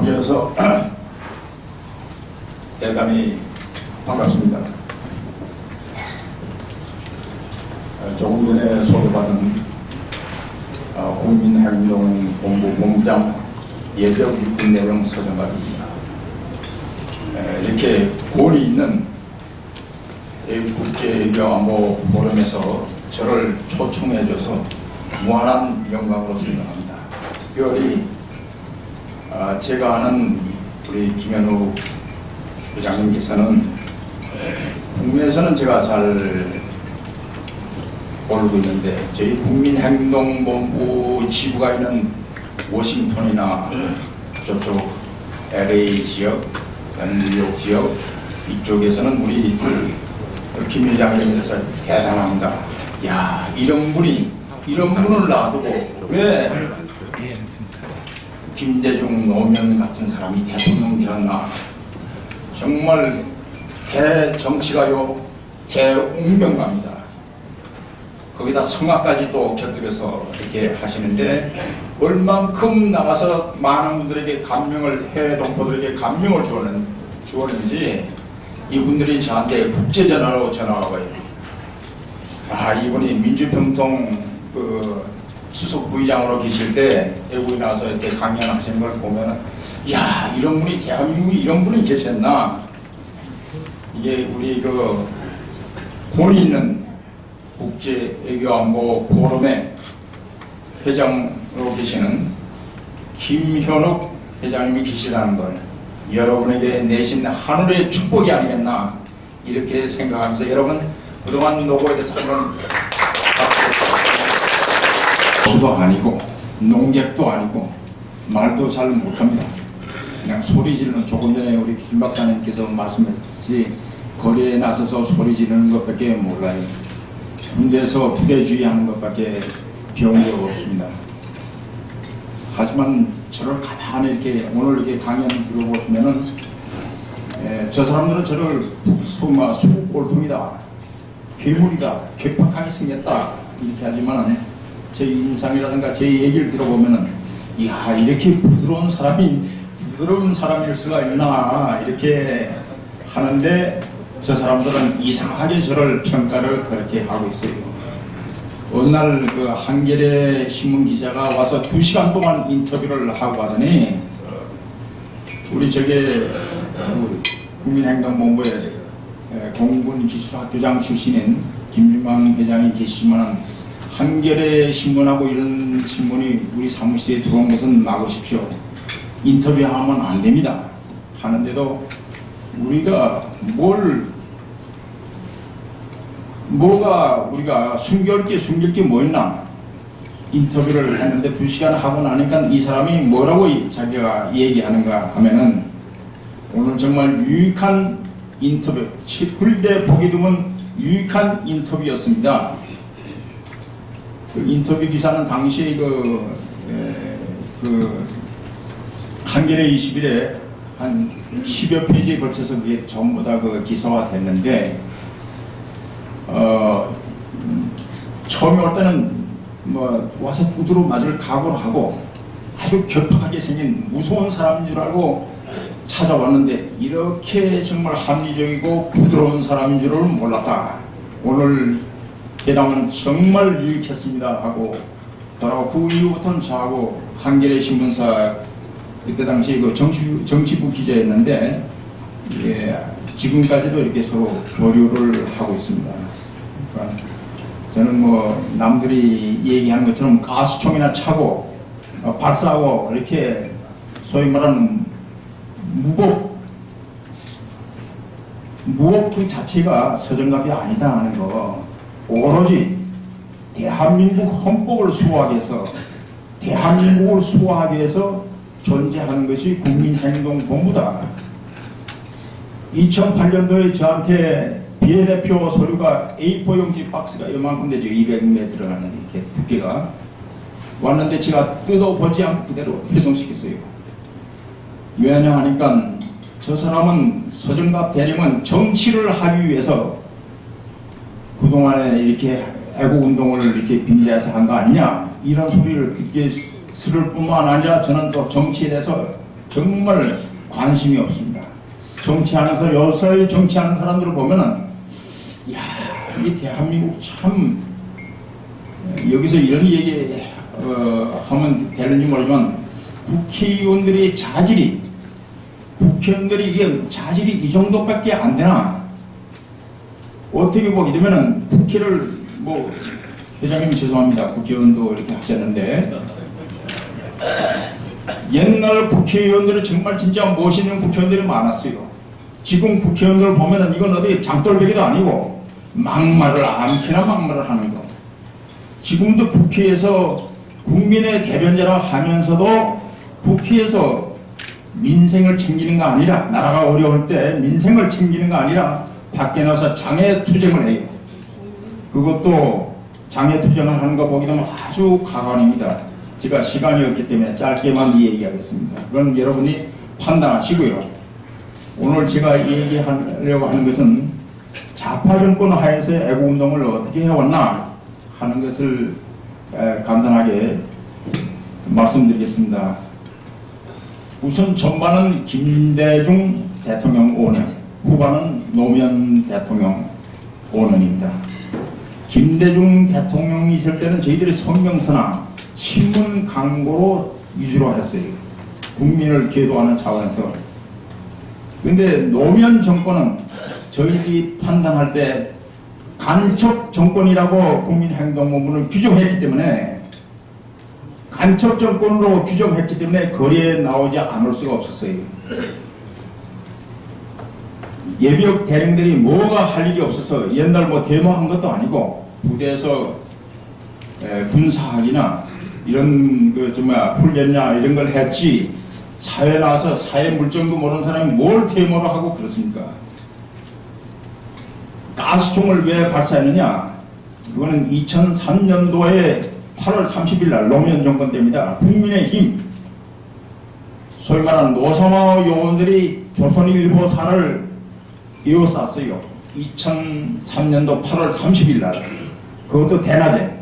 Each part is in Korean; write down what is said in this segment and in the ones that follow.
뵈어서 대단히 반갑습니다. 조금 전에 소개받은 국민행동본부 본부장 예벽 육군 내령 서정갑입니다. 이렇게 권위 있는 국제외교안보 포럼에서 저를 초청해줘서 무한한 영광으로 생각합니다. 특별히 제가 아는 우리 김현우 회장님께서는 국내에서는 제가 잘 모르고 있는데 저희 국민행동본부 지부가 있는 워싱턴이나 저쪽 LA 지역, 뉴욕 지역 이쪽에서는 우리 김 회장님께서 대단합니다. 야, 이런 분을 놔두고 왜 김대중, 노무현 같은 사람이 대통령 되었나. 정말 대정치가요 대웅병가입니다. 거기다 성악까지 또 곁들여서 이렇게 하시는데 얼만큼 나가서 많은 분들에게 감명을, 해외 동포들에게 감명을 주었는지 이분들이 저한테 국제전화로 전화가 와요. 아, 이분이 민주평통 수석 부의장으로 계실 때 외국에 나와서 이렇게 강연하시는 걸 보면은, 야, 이런 분이 대한민국에 이런 분이 계셨나. 이게 우리 권위 있는 국제외교안보 포럼의 회장으로 계시는 김현욱 회장님이 계시다는 걸 여러분에게 내신 하늘의 축복이 아니겠나 이렇게 생각하면서 여러분 그동안 노고에 대해서 한번 수도 아니고 농객도 아니고 말도 잘 못합니다. 그냥 소리 지르는, 조금 전에 우리 김 박사님께서 말씀하셨듯이 거리에 나서서 소리 지르는 것밖에 몰라요. 군대에서 부대주의하는 것밖에 배운 게 없습니다. 하지만 저를 가만히 이렇게 오늘 이렇게 강연 들어보시면은 저 사람들은 저를 수골통이다, 괴물이다, 괴팍하게 생겼다 이렇게 하지만 제 인상이라든가 제 얘기를 들어보면은, 이야, 이렇게 부드러운 사람일 수가 있나 이렇게 하는데 저 사람들은 이상하게 저를 평가를 그렇게 하고 있어요. 어느 날 한겨레 신문 기자가 와서 2시간 동안 인터뷰를 하고 하더니 우리 국민행동본부의 공군기술학교장 출신인 김준방 회장이 계시지만 한겨레 신문하고 이런 신문이 우리 사무실에 들어온 것은 막으십시오. 인터뷰하면 안 됩니다. 하는데도 우리가 우리가 숨길 게 뭐 있나. 인터뷰를 했는데 2시간 하고 나니까 이 사람이 뭐라고 자기가 얘기하는가 하면은, 오늘 정말 유익한 인터뷰, 굴대 보기 드문 유익한 인터뷰였습니다. 그 인터뷰 기사는 당시에 한겨레 21에 한 10여 페이지에 걸쳐서 그게 전부 다 기사화 됐는데, 처음에 올 때는 와서 두드러 맞을 각오를 하고 아주 격하게 생긴 무서운 사람인 줄 알고 찾아왔는데 이렇게 정말 합리적이고 부드러운 사람인 줄은 몰랐다. 오늘 회담은 정말 유익했습니다 하고 더라고 그 이후부터는 저하고 한겨레 신문사 그때 당시 정치부 기자였는데 지금까지도 이렇게 서로 교류를 하고 있습니다. 그러니까 저는 남들이 얘기하는 것처럼 가스총이나 차고 발사하고 이렇게 소위 말하는 무법 그 자체가 서정갑이 아니다 하는 거, 오로지 대한민국 헌법을 수호하기 위해서, 대한민국을 수호하기 위해서 존재하는 것이 국민행동본부다. 2008년도에 저한테 비례대표 서류가 A4 용지 박스가 이만큼 되죠. 200매 들어가는 이렇게 두께가 왔는데 제가 뜯어보지 않고 그대로 회송시켰어요. 왜냐 하니까 저 사람은, 서정갑 대령은 정치를 하기 위해서 그동안에 이렇게 애국운동을 이렇게 빙자해서 한 거 아니냐 이런 소리를 듣기 싫을 뿐만 아니라 저는 또 정치에 대해서 정말 관심이 없습니다. 정치하면서 요새 정치하는 사람들을 보면은 야, 이 대한민국 참 여기서 이런 얘기 하면 되는지 모르지만 국회의원들의 자질이 국회의원들이 이게 자질이 이 정도밖에 안 되나? 어떻게 보게 되면은 국회를 뭐 회장님 죄송합니다. 국회의원도 이렇게 하셨는데 옛날 국회의원들은 정말 진짜 멋있는 국회의원들이 많았어요. 지금 국회의원들 보면은 이건 어디 장돌배기도 아니고 막말을 암키나 막말을 하는 거. 지금도 국회에서 국민의 대변자라 하면서도 국회에서 민생을 챙기는 거 아니라 나라가 어려울 때 민생을 챙기는 거 아니라 밖에 나와서 장애투쟁을 해요. 그것도 장애투쟁을 하는 거 보게 되면 아주 가관입니다. 제가 시간이 없기 때문에 짧게만 얘기하겠습니다. 그건 여러분이 판단하시고요. 오늘 제가 얘기하려고 하는 것은 좌파 정권 하에서의 애국운동을 어떻게 해왔나 하는 것을 간단하게 말씀드리겠습니다. 우선 전반은 김대중 대통령 5년, 후반은 노무현 대통령 5년입니다. 김대중 대통령이 있을 때는 저희들이 성명서나 신문 광고로 위주로 했어요. 국민을 계도하는 차원에서. 근데 노무현 정권은 저희들이 판단할 때 간첩 정권이라고 국민행동본부를 규정했기 때문에 간첩 정권으로 규정했기 때문에 거리에 나오지 않을 수가 없었어요. 예비역 대령들이 뭐가 할 일이 없어서 옛날 뭐 데모한 것도 아니고 부대에서 군사학이나 이런 그 정말 훈련이나 이런 걸 했지 사회 나와서 사회 물정도 모르는 사람이 뭘 데모를 하고 그렇습니까? 가스총을 왜 발사했느냐? 그거는 2003년도에 8월 30일 날 노무현 정권 때입니다. 국민의힘 소위 말하는 노사마 요원들이 조선일보사를 에워쌌어요. 2003년도 8월 30일 날 그것도 대낮에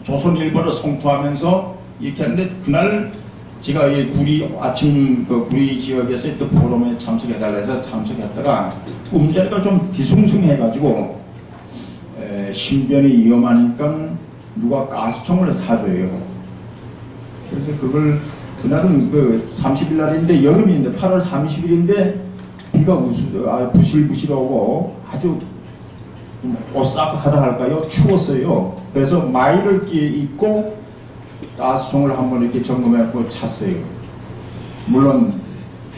조선일보를 성토하면서 이렇게 하는데 그날 제가 이 구리 아침 그 구리 지역에서 또 포럼에 참석해달라 해서 참석했다가 음자리가 좀 뒤숭숭해가지고 신변이 위험하니까 누가 가스총을 사줘요. 그래서 그걸 그날은 그 30일 날인데 여름인데 8월 30일인데 비가 부실부실 오고 아주 오싹하다 할까요? 추웠어요. 그래서 마이를 입고 가스총을 한번 이렇게 점검해서 찼어요. 물론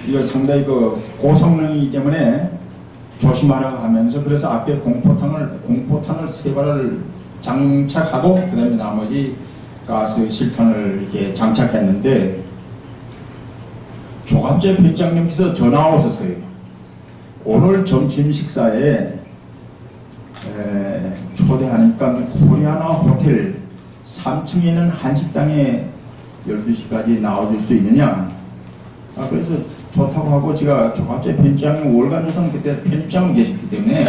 이거 상당히 그 고성능이기 때문에 조심하라고 하면서 그래서 앞에 공포탄을 3발을 장착하고 그 다음에 나머지 가스 실탄을 이렇게 장착했는데 조갑재 편장님께서 전화 오셨어요. 오늘 점심 식사에 초대하니까 코리아나 호텔 3층에 있는 한식당에 12시까지 나와줄 수 있느냐? 그래서 좋다고 하고 제가 조갑재 편집장님 월간조선 그때 편집장으로 계셨기 때문에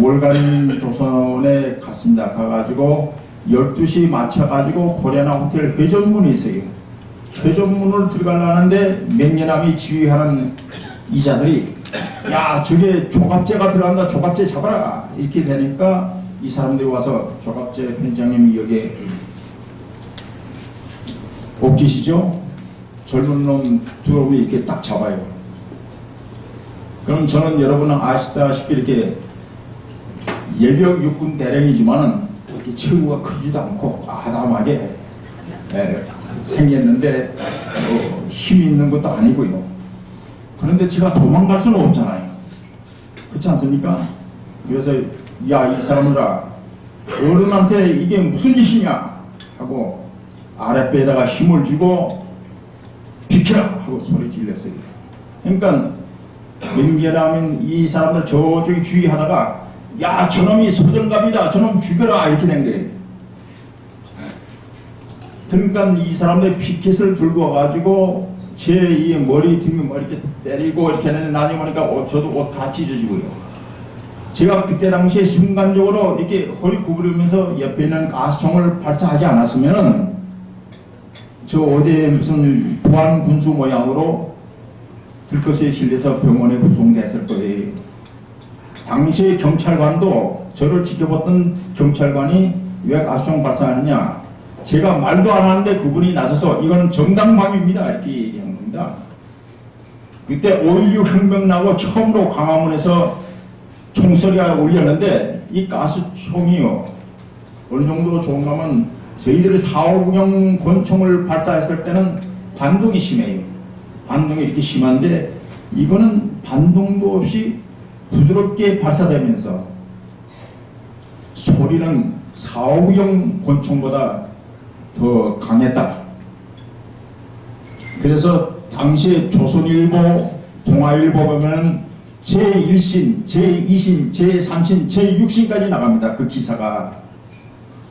월간조선에 갔습니다. 가가지고 12시 맞춰가지고 코리아나 호텔 회전문이 있어요. 회전문을 들어가려는데 맹렬함이 지휘하는 이자들이 야 저게 조갑재가 들어간다 조갑재 잡아라 이렇게 되니까 이 사람들이 와서 조갑재 편집장님이 여기에 웃기시죠? 젊은 놈 들어오면 이렇게 딱 잡아요. 그럼 저는 여러분은 아시다시피 이렇게 예비역 육군 대령이지만은 이렇게 체구가 크지도 않고 아담하게 생겼는데 힘이 있는 것도 아니고요. 그런데 제가 도망갈 수는 없잖아요. 그렇지 않습니까? 그래서 야 이 사람들아 어른한테 이게 무슨 짓이냐 하고 아랫배에다가 힘을 주고 비켜라 하고 소리 질렀어요. 그러니까 명계남인 이 사람들 저쪽에 주의하다가 야 저놈이 소정갑이다 저놈 죽여라 이렇게 된 거예요. 그러니까 이 사람들이 피켓을 들고 와가지고 제 이 머리 등에 뭐 이렇게 때리고 이렇게 했는데 나중에 보니까 저도 옷 다 찢어지고요. 제가 그때 당시에 순간적으로 이렇게 허리 구부리면서 옆에 있는 가스총을 발사하지 않았으면은 저 어디에 무슨 보안 군주 모양으로 들것에 실려서 병원에 후송됐을 거예요. 당시에 경찰관도 저를 지켜봤던 경찰관이 왜 가스총 발사하느냐, 제가 말도 안 하는데 그분이 나서서 이건 정당방위입니다 이렇게 얘기한 겁니다. 그때 5.16 혁명 나고 처음으로 광화문에서 총소리가 울렸는데 이 가스총이요 어느 정도로 좋은가면 저희들이 4.56형 권총을 발사했을 때는 반동이 심해요. 반동이 이렇게 심한데 이거는 반동도 없이 부드럽게 발사되면서 소리는 4.56형 권총보다 더 강했다. 그래서 당시에 조선일보, 동아일보 보면 제1신, 제2신, 제3신, 제6신까지 나갑니다. 그 기사가.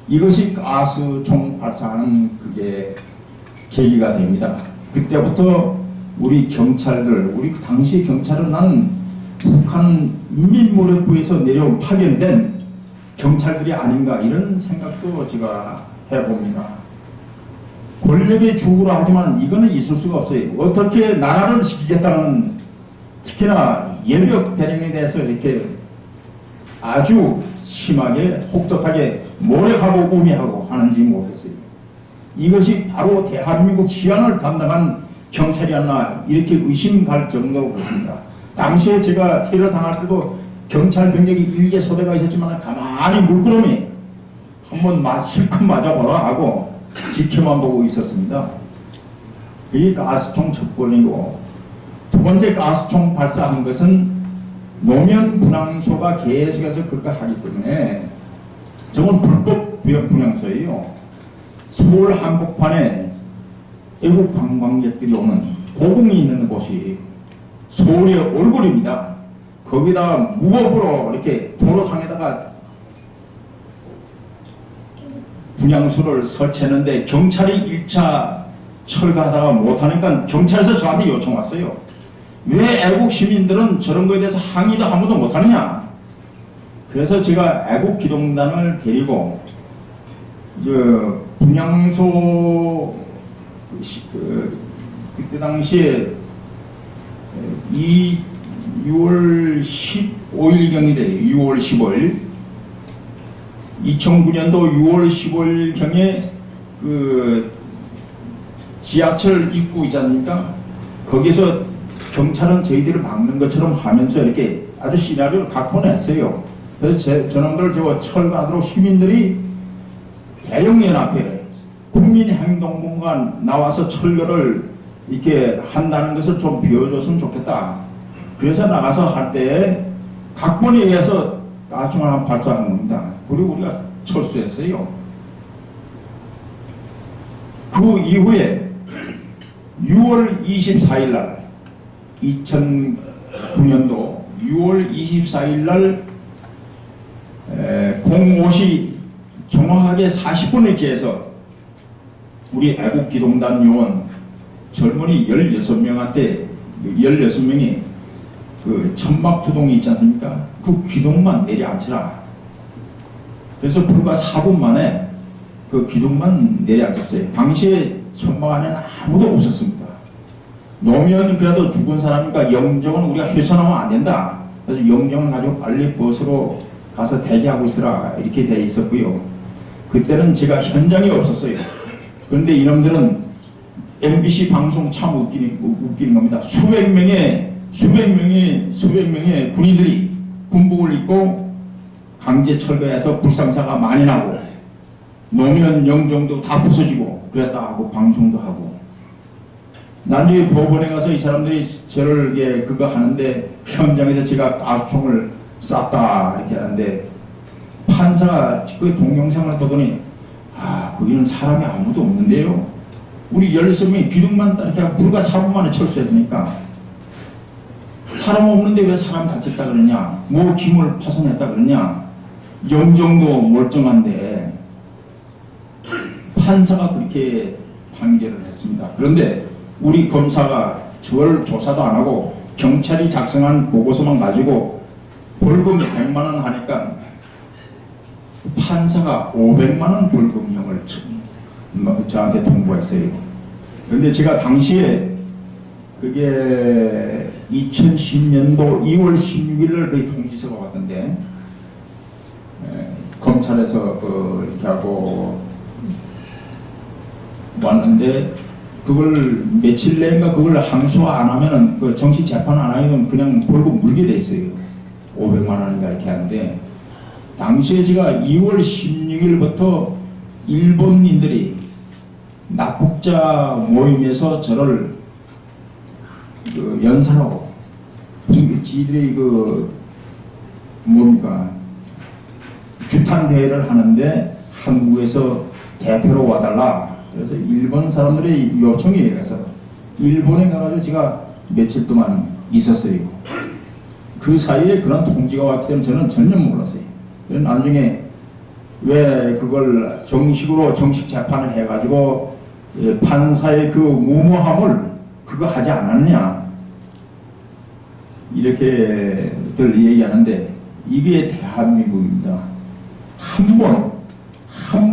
이것이 가스총 발사하는 그게 계기가 됩니다. 그때부터 우리 경찰들, 우리 당시 경찰은 나는 북한 인민무력부에서 내려온 파견된 경찰들이 아닌가 이런 생각도 제가 해봅니다. 권력의 주구라 하지만 이거는 있을 수가 없어요. 어떻게 나라를 지키겠다는, 특히나 예비역 대령에 대해서 이렇게 아주 심하게 혹독하게 모략하고 우매하고 하는지 모르겠어요. 이것이 바로 대한민국 치안을 담당한 경찰이었나 이렇게 의심 갈 정도로 그렇습니다. 당시에 제가 테러 당할 때도 경찰 병력이 일개 소대가 있었지만 가만히 물끄러미 한번 실컷 맞아보라 하고 지켜만 보고 있었습니다. 이게 가스총 첫 번이고, 두 번째 가스총 발사한 것은 노무현 분향소가 계속해서 그렇게 하기 때문에 저건 불법 분향소예요. 서울 한복판에 외국 관광객들이 오는 고궁이 있는 곳이 서울의 얼굴입니다. 거기다가 무법으로 이렇게 도로상에다가 분향소를 설치했는데 경찰이 1차 철거하다가 못하니까 경찰에서 저한테 요청 왔어요. 왜 애국 시민들은 저런 거에 대해서 항의도 아무도 못하느냐. 그래서 제가 애국 기동단을 데리고 분향소 그때 당시에 6월 15일경이 돼요. 6월 15일 2009년도 6월 15일경에 그 지하철 입구 있지 않습니까? 거기서 경찰은 저희들을 막는 것처럼 하면서 이렇게 아주 시나리오를 각본했어요. 그래서 저놈들 저거 철거하도록 시민들이 대영연합회 국민행동본관 나와서 철거를 이렇게 한다는 것을 좀 비워줬으면 좋겠다. 그래서 나가서 할 때 각본에 의해서 가스총을 한번 발사한 겁니다. 그리고 우리가 철수했어요. 그 이후에 6월 24일 날 2009년도 6월 24일 날 05시 정확하게 40분을 기해서 우리 애국기동단 요원 젊은이 16명한테 16명이 그 천막투동이 있지 않습니까? 그 기둥만 내려앉혀라. 그래서 불과 4분 만에 그 기둥만 내려앉혔어요. 당시에 천막 안에는 아무도 없었습니다. 노무현이 그래도 죽은 사람이니까 영정은 우리가 훼손하면 안 된다. 그래서 영정을 가지고 빨리 버스로 가서 대기하고 있으라 이렇게 돼 있었고요. 그때는 제가 현장에 없었어요. 그런데 이놈들은 MBC 방송 참 웃기는 겁니다. 수백 명의 군인들이 군복을 입고 강제 철거해서 불상사가 많이 나고 노무현 영정도 다 부서지고 그랬다 하고 방송도 하고, 나중에 법원에 가서 이 사람들이 저를 그거 하는데 현장에서 제가 가스총을 쐈다 이렇게 하는데 판사가 그 동영상을 보더니 거기는 사람이 아무도 없는데요. 우리 16명이 기둥만 이렇게 하고 불과 4분 만에 철수했으니까 사람 없는데 왜 사람 다쳤다 그러냐, 뭐 기물 파손했다 그러냐, 영정도 멀쩡한데 판사가 그렇게 판결을 했습니다. 그런데 우리 검사가 저를 조사도 안 하고 경찰이 작성한 보고서만 가지고 벌금 100만원 하니까 판사가 500만원 벌금형을 저한테 통보했어요. 그런데 제가 당시에 그게 2010년도 2월 16일을 거의 통지서가 왔던데, 검찰에서 이렇게 하고 왔는데, 그걸 며칠 내인가 그걸 항소 안 하면은, 그 정식 재판 안 하면 그냥 벌금 물게 돼 있어요. 500만 원인가 이렇게 하는데, 당시에 제가 2월 16일부터 일본인들이 납북자 모임에서 저를 연설하고, 지들이 뭡니까, 규탄 대회를 하는데 한국에서 대표로 와달라. 그래서 일본 사람들의 요청에 의해서 일본에 가가지고 제가 며칠 동안 있었어요. 그 사이에 그런 통지가 왔기 때문에 저는 전혀 몰랐어요. 그래서 나중에 왜 그걸 정식 재판을 해가지고 판사의 그 무모함을 그거 하지 않았냐, 이렇게들 얘기하는데, 이게 대한민국입니다. 한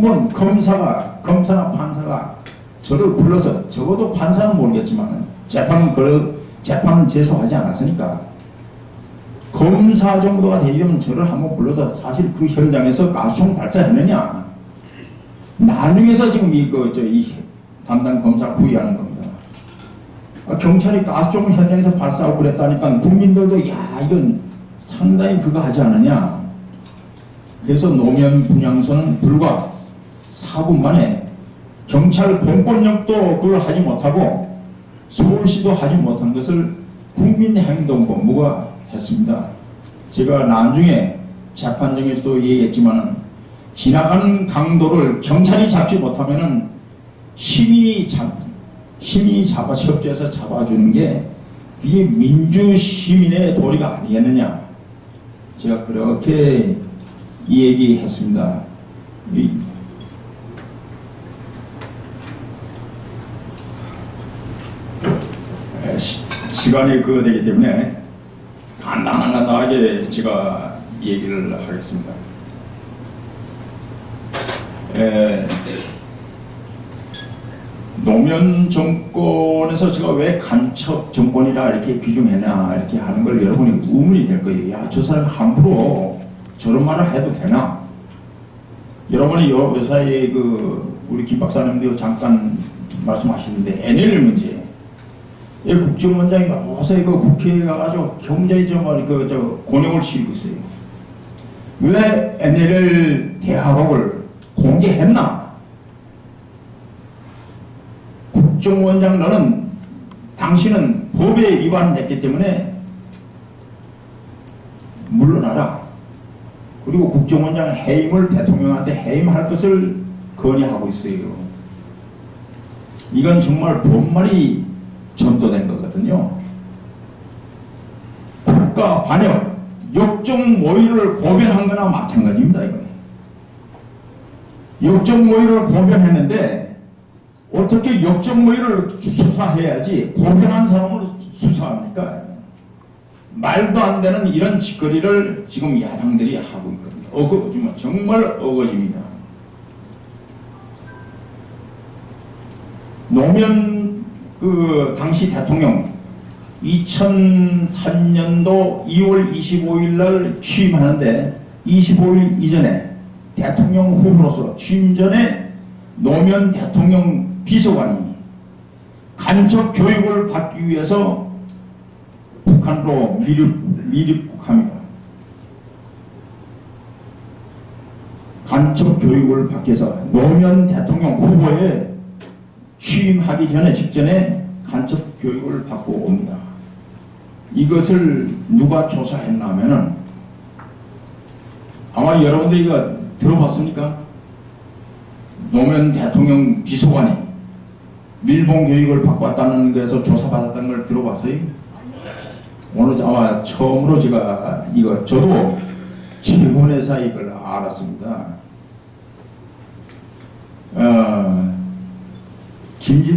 번 검사나 판사가 저를 불러서, 적어도 판사는 모르겠지만 재판은 제소하지 않았으니까 검사 정도가 되려면 저를 한번 불러서 사실 그 현장에서 가스총 발사했느냐, 나중에서 지금 이 담당 검사 구의하는 겁니다. 경찰이 가스총을 현장에서 발사하고 그랬다니까 국민들도 야, 이건 상당히 그거 하지 않느냐. 그래서 노면 분향소는 불과 4분 만에 경찰 공권력도 그걸 하지 못하고 서울시도 하지 못한 것을 국민행동본부가 했습니다. 제가 나중에 재판정에서도 얘기했지만, 지나가는 강도를 경찰이 잡지 못하면은 시민이 협조해서 잡아주는 게 이게 민주시민의 도리가 아니겠느냐. 제가 그렇게 얘기했습니다. 시간이 그거 되기 때문에 간단하게 제가 얘기를 하겠습니다. 노무현 정권에서 제가 왜 간첩 정권이라 이렇게 규정했나, 이렇게 하는 걸 여러분이 의문이 될 거예요. 야, 저 사람 함부로 저런 말을 해도 되나? 여러분이 요 사이에 우리 김 박사님도 잠깐 말씀하시는데, NL 문제. 국정원장이 어서 국회에 가가지고 굉장히 곤욕을 치르고 있어요. 왜 NL 대화록을 공개했나? 국정원장, 당신은 법에 위반했기 때문에 물러나라. 그리고 국정원장 해임을 대통령한테 해임할 것을 건의하고 있어요. 이건 정말 본말이 전도된 거거든요. 국가 반역, 역적 모의를 고변한 거나 마찬가지입니다. 이거. 역적 모의를 고변했는데 어떻게 역적 모의를 수사해야지 고변한 사람을 수사합니까? 말도 안 되는 이런 짓거리를 지금 야당들이 하고 있거든요. 정말 어거집니다. 노무현 당시 대통령 2003년도 2월 25일 날 취임하는데, 25일 이전에 대통령 후보로서 취임 전에 노무현 대통령 비서관이 간첩 교육을 받기 위해서 북한으로 미립국합니다. 간첩 교육을 받기 위해서 노무현 대통령 후보에 취임하기 전에, 직전에 간첩 교육을 받고 옵니다. 이것을 누가 조사했나 하면은, 아마 여러분들이 이거 들어봤습니까? 노무현 대통령 비서관이 밀봉 교육을 받고 왔다는 것에서 조사받았다는 걸 들어봤어요? 오늘 아마 처음으로 제가 저도 최근에서 이걸 알았습니다.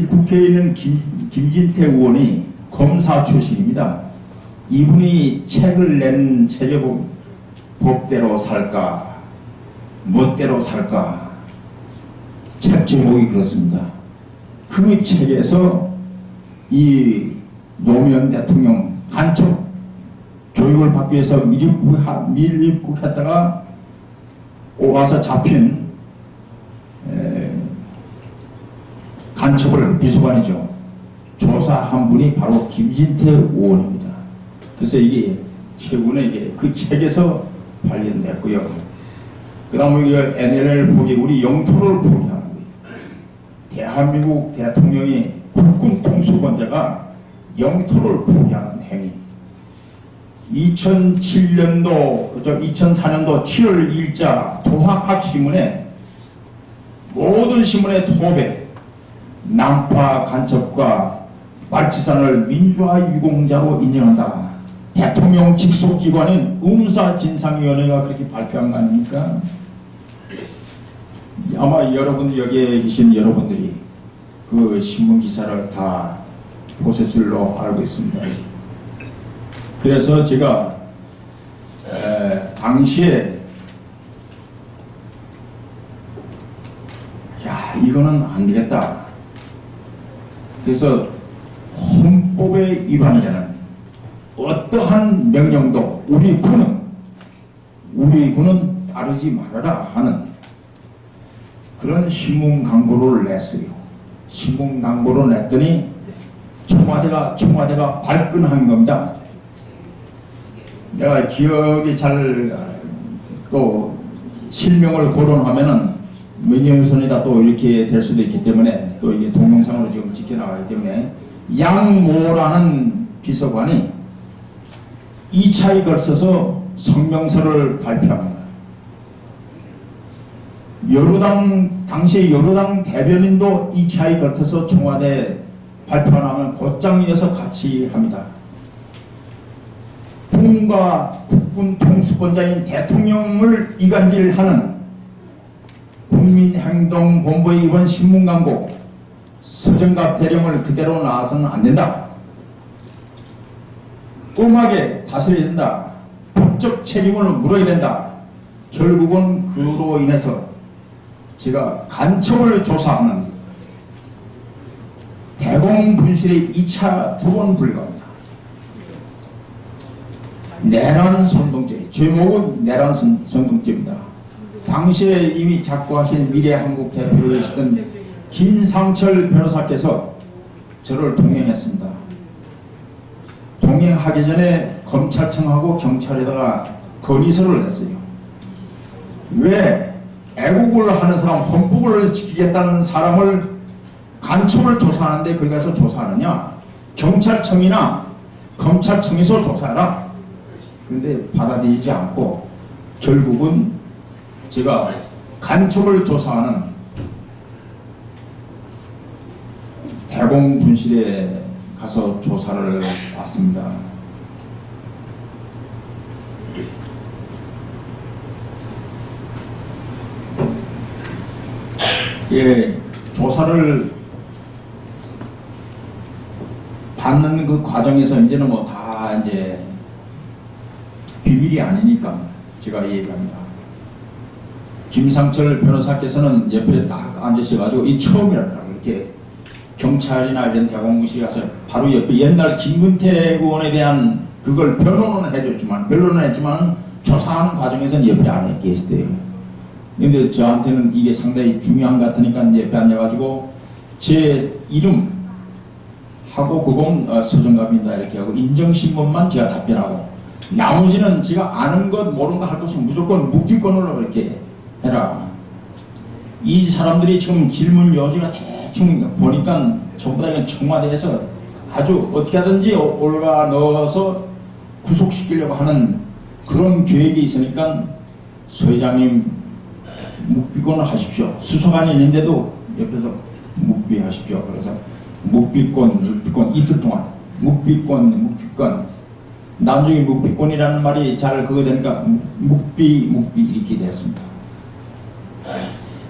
국회에 있는 김진태 의원이 검사 출신입니다. 이분이 책을 낸 책에 보면 법대로 살까 멋대로 살까, 책 제목이 그렇습니다. 그 책에서 이 노무현 대통령 간첩 교육을 받기 위해서 밀입국했다가 와서 잡힌 간첩을 비서관이죠. 조사한 분이 바로 김진태 의원입니다. 그래서 이게 최근에 이게 그 책에서 발견됐고요. 그 다음에 NLL 포기, 우리 영토를 포기하는 거예요. 대한민국 대통령이 국군 통수권자가 영토를 포기하는 행위. 2004년도 7월 1자 도하학신문에 모든 신문의 톱에 남파 간첩과 말치산을 민주화 유공자로 인정한다. 대통령 직속기관인 음사진상위원회가 그렇게 발표한 거 아닙니까? 아마 여러분 여기에 계신 여러분들이 그 신문 기사를 다 보실 줄로 알고 있습니다. 그래서 제가 당시에 야 이거는 안 되겠다. 그래서 헌법에 위반되는 어떠한 명령도 우리 군은 따르지 말아라 하는 그런 신문 광고를 냈어요. 신문 광고를 냈더니 청와대가 발끈한 겁니다. 내가 기억이 잘 또 실명을 거론하면은 명예훼손이다 또 이렇게 될 수도 있기 때문에 또 이게 동영상으로 지금 지켜나가기 때문에 양모라는 비서관이 2차에 걸쳐서 성명서를 발표합니다. 당시에 여로당 대변인도 2차에 걸쳐서 청와대 발표하면 곧장 이어서 같이 합니다. 군과 국군 통수권자인 대통령을 이간질하는 국민행동본부의 이번 신문 광고 서정갑 대령을 그대로 놔서는 안 된다. 엄하게 다스려야 된다. 법적 책임을 물어야 된다. 결국은 그로 인해서 제가 간첩을 조사하는 대공분실의 2차 2번 불려갑니다. 내란 선동죄, 제목은 내란 선동죄입니다. 당시에 이미 작고하신 미래한국 대표이시던 김상철 변호사께서 저를 동행했습니다. 동행하기 전에 검찰청하고 경찰에다가 건의서를 냈어요. 왜 애국을 하는 사람, 헌법을 지키겠다는 사람을 간첩을 조사하는데 거기 가서 조사하느냐? 경찰청이나 검찰청에서 조사해라. 그런데 받아들이지 않고 결국은 제가 간첩을 조사하는 대공분실에 가서 조사를 받습니다. 예, 조사를 받는 그 과정에서 이제는 뭐 다 이제 비밀이 아니니까 제가 얘기합니다. 김상철 변호사께서는 옆에 딱 앉으셔가지고 이 처음이라더라고요. 이렇게 경찰이나 이런 대공무실에 가서 바로 옆에 옛날 김근태 의원에 대한 그걸 변론은 했지만 조사하는 과정에서는 옆에 안 계시대요. 근데 저한테는 이게 상당히 중요한 것 같으니까 옆에 앉아가지고 제 이름 하고 그건 서정갑입니다 이렇게 하고 인정신문만 제가 답변하고 나머지는 제가 아는 것 모르는 거 할 것은 무조건 묵비권으로 그렇게 해라. 이 사람들이 지금 질문 여지가 대충 보니까 전부 다 그냥 청와대에서 아주 어떻게 하든지 올가 넣어서 구속시키려고 하는 그런 계획이 있으니까 소 회장님 묵비권을 하십시오. 수사관이 있는데도 옆에서 묵비하십시오. 그래서 묵비권 이틀 동안 묵비권 나중에 묵비권이라는 말이 잘 그거 되니까 묵비 이렇게 됐습니다.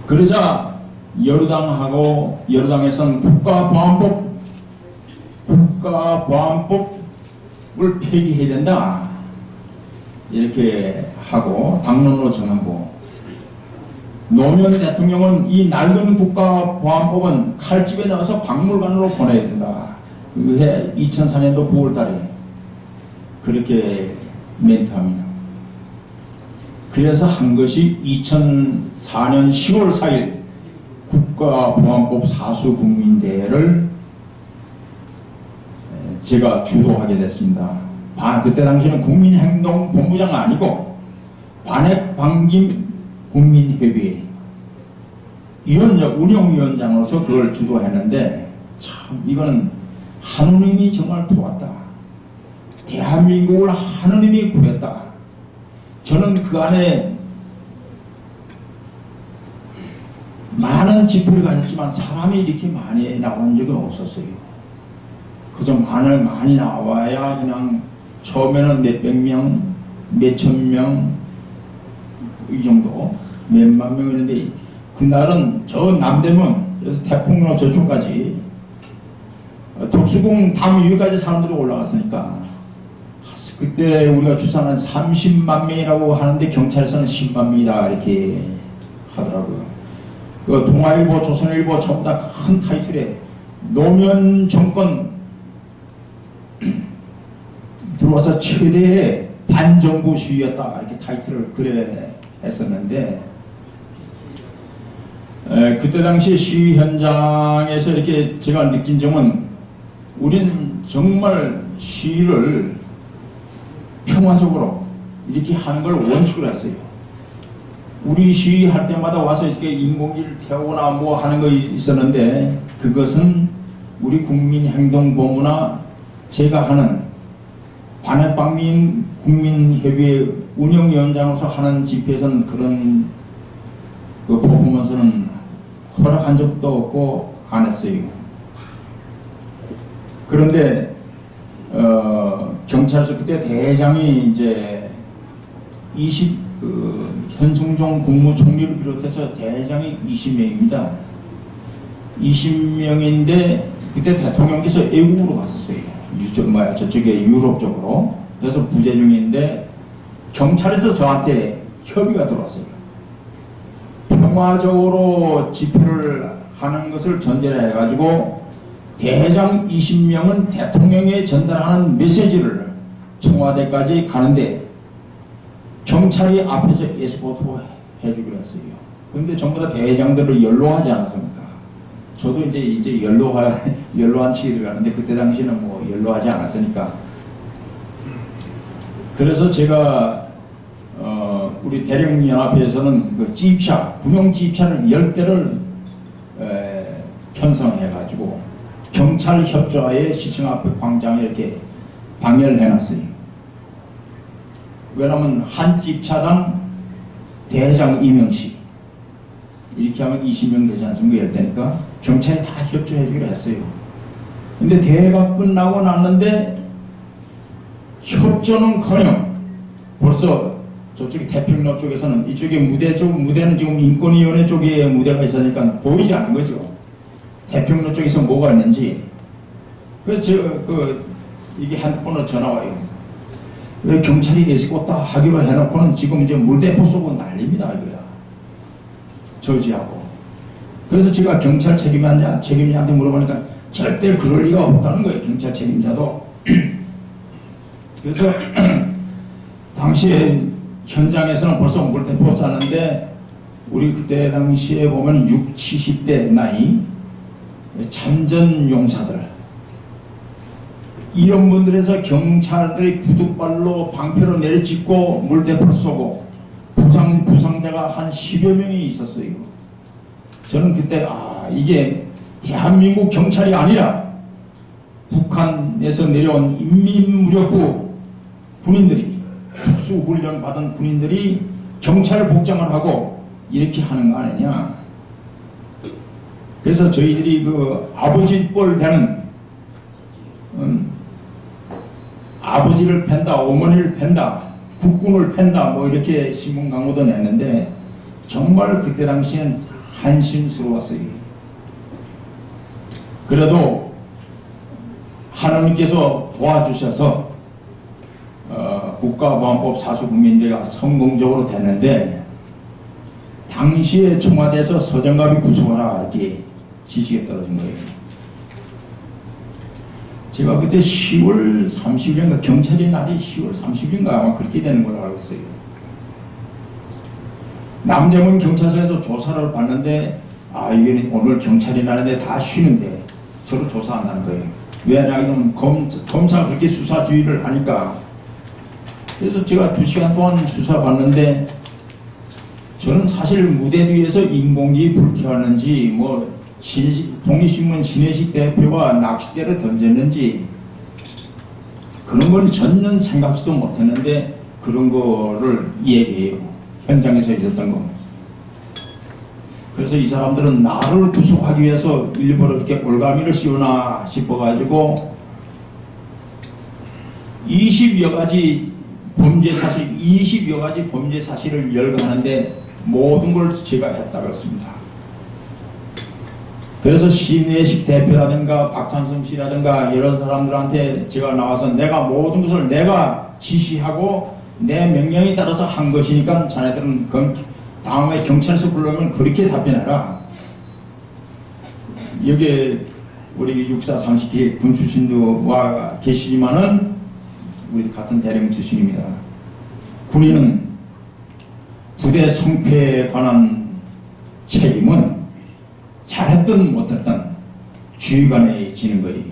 그러자 여루당에서는 국가보안법을 폐기해야 된다 이렇게 하고 당론으로 정하고 노무현 대통령은 이 낡은 국가보안법은 칼집에 넣어서 박물관으로 보내야 된다. 그해 2004년도 9월 달에 그렇게 멘트합니다. 그래서 한 것이 2004년 10월 4일 국가보안법 사수국민대회를 제가 주도하게 됐습니다. 그때 당시에는 국민행동본부장 아니고 반핵방김 국민협의회 운영위원장으로서 그걸 주도했는데, 참 이거는 하느님이 정말 도왔다. 대한민국을 하느님이 구했다. 저는 그 안에 많은 지표를 가졌지만 사람이 이렇게 많이 나온 적은 없었어요. 그저 많이 나와야 그냥 처음에는 몇백 명, 몇천 명, 이 정도, 몇만 명이었는데, 그날은 저 남대문, 그래서 태풍로 저쪽까지, 덕수궁 담 위까지 사람들이 올라갔으니까, 그때 우리가 추산한 30만 명이라고 하는데 경찰에서는 10만 명이다 이렇게 하더라고요. 그 동아일보, 조선일보 전부 다 큰 타이틀에 노무현 정권 들어와서 최대의 반정부 시위였다 이렇게 타이틀을 그래 했었는데, 그때 당시 시위 현장에서 이렇게 제가 느낀 점은, 우린 정말 시위를 평화적으로 이렇게 하는 걸 원칙으로 했어요. 우리 시위할 때마다 와서 이렇게 인공기를 태우거나 뭐 하는 거 있었는데, 그것은 우리 국민행동본부나 제가 하는 반핵방민 국민협의회 운영위원장으로서 하는 집회에서는 그런 그 퍼포먼스는 허락한 적도 없고 안 했어요. 그런데 경찰에서 그때 대장이 이제 현승종 국무총리를 비롯해서 대장이 20명입니다. 20명인데 그때 대통령께서 외국으로 갔었어요. 저쪽에 유럽 쪽으로. 그래서 부재 중인데 경찰에서 저한테 협의가 들어왔어요. 평화적으로 집회를 하는 것을 전제로 해가지고 대장 20명은 대통령에 전달하는 메시지를 청와대까지 가는데 경찰이 앞에서 에스코트 해주기로 했어요. 그런데 전부 다 대장들을 연로하지 않았습니까? 저도 이제 연로한 층이 들어가는데 그때 당시에는 뭐 연로하지 않았으니까. 그래서 제가 우리 대령연합회에서는 그 지휘차, 군용 지휘차를 10대를 편성해가지고 경찰 협조하에 시청 앞에 광장에 이렇게 방열을 해놨어요. 왜냐하면 한 지휘차당 대장 2명씩 이렇게 하면 20명 되지 않습니까? 10대니까 경찰이 다 협조해주기로 했어요. 근데 대회가 끝나고 났는데 협조는커녕 벌써 저쪽에 태평로 쪽에서는 이쪽에 무대는 지금 인권위원회 쪽에 무대가 있으니까 보이지 않은 거죠. 태평로 쪽에서 뭐가 있는지. 그래서 이게 핸드폰으로 전화 와요. 왜 경찰이 에스코트 하기로 해놓고는 지금 이제 물대포 쏘고 난립니다 이거야. 저지하고. 그래서 제가 경찰 책임자한테 물어보니까 절대 그럴 리가 없다는 거예요. 경찰 책임자도. 그래서 당시에 현장에서는 벌써 물대포 쐈는데 우리 그때 당시에 보면 60, 70대 나이 참전 용사들 이런 분들에서 경찰들이 구두발로 방패로 내리찍고 물대포를 쏘고 부상자가 한 10여 명이 있었어요. 저는 그때 이게 대한민국 경찰이 아니라 북한에서 내려온 인민무력부 군인들이 특수훈련 받은 군인들이 경찰 복장을 하고 이렇게 하는 거 아니냐. 그래서 저희들이 그 아버지 뻘 되는 아버지를 팬다, 어머니를 팬다, 국군을 팬다 뭐 이렇게 신문 광고도 냈는데 정말 그때 당시엔 한심스러웠어요. 그래도 하나님께서 도와주셔서 국가보안법 사수국민대회가 성공적으로 됐는데 당시에 청와대에서 서정갑이 구속하라 이렇게 지시가 떨어진 거예요. 제가 그때 10월 30일인가 경찰의 날이 10월 30일인가 아마 그렇게 되는 걸로 알고 있어요. 남대문 경찰서에서 조사를 받는데 이게 오늘 경찰의 날인데 다 쉬는데 저를 조사한다는 거예요. 왜냐하면 검사가 그렇게 수사주의를 하니까. 그래서 제가 2시간 동안 수사받는데 저는 사실 무대 뒤에서 인공기 불쾌하는지 뭐 독립신문 신혜식 대표가 낚싯대를 던졌는지 그런 건 전혀 생각지도 못했는데 그런 거를 얘기해요. 현장에서 있었던 거. 그래서 이 사람들은 나를 구속하기 위해서 일부러 이렇게 올가미를 씌우나 싶어가지고 20여 가지 범죄 사실을 열거하는데 모든 걸 제가 했다고 했습니다. 그래서 신혜식 대표라든가 박찬성 씨라든가 이런 사람들한테 제가 나와서 내가 모든 것을 내가 지시하고 내 명령에 따라서 한 것이니까 자네들은 다음에 경찰서 불러면 그렇게 답변해라. 여기 우리 육사 30기 군 출신도 와 계시지만은 우리 같은 대령 출신입니다. 군인은 부대 성패에 관한 책임은 잘했든 못했든 주의관에 지는 거예요.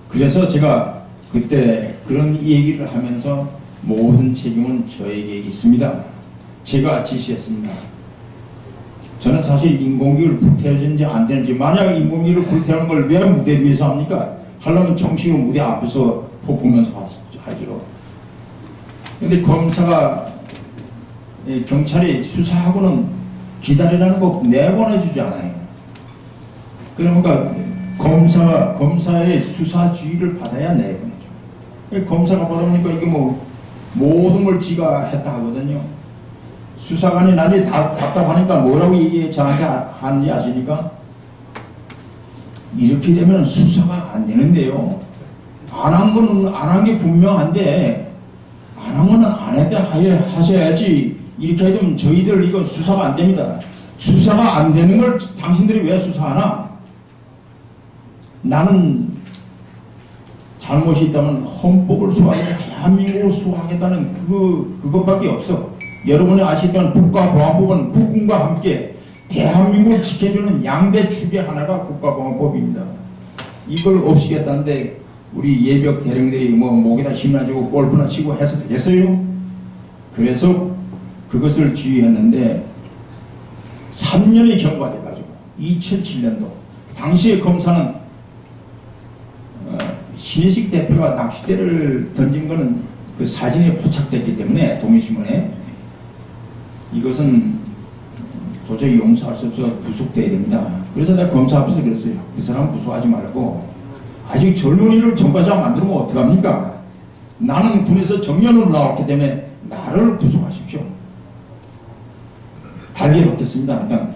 그래서 제가 그때 그런 얘기를 하면서 모든 책임은 저에게 있습니다. 제가 지시했습니다. 저는 사실 인공기를 불태워지는지 안 되는지, 만약 인공기를 불태우는 걸 왜 무대 위에서 합니까? 하려면 정식으로 무대 앞에서 보면서 하죠. 근데 검사가, 경찰이 수사하고는 기다리라는 거 내보내주지 않아요. 그러니까 검사의 수사주의를 받아야 내보내죠. 검사가 받아보니까 이게 뭐 모든 걸 지가 했다 하거든요. 수사관이 나중에 답답하니까 뭐라고 얘기 저한테 하는지 아십니까? 이렇게 되면 수사가 안 되는데요. 안 한 게 분명한데, 안 한 거는 안 했다 하셔야지. 이렇게 되면 저희들 이거 수사가 안 됩니다. 수사가 안 되는 걸 당신들이 왜 수사하나? 나는 잘못이 있다면 헌법을 수호하겠다, 대한민국을 수호하겠다는 그것밖에 없어. 여러분이 아시던 국가보안법은 국군과 함께 대한민국을 지켜주는 양대 축의 하나가 국가보안법입니다. 이걸 없이겠다는데 우리 예비역 대령들이 뭐 목에다 힘이나 주고 골프나 치고 해서 되겠어요? 그래서 그것을 주의했는데 3년이 경과돼가지고 2007년도 당시의 검사는 신혜식 대표가 낚싯대를 던진 거는 그 사진에 포착됐기 때문에 동일신문에 이것은 도저히 용서할 수 없어서 구속돼야 됩니다. 그래서 내가 검사 앞에서 그랬어요. 그 사람 구속하지 말고 아직 젊은이를 전과자 만들면 어떡합니까? 나는 군에서 정년으로 나왔기 때문에 나를 구속하십시오. 달게 받겠습니다. 그러니까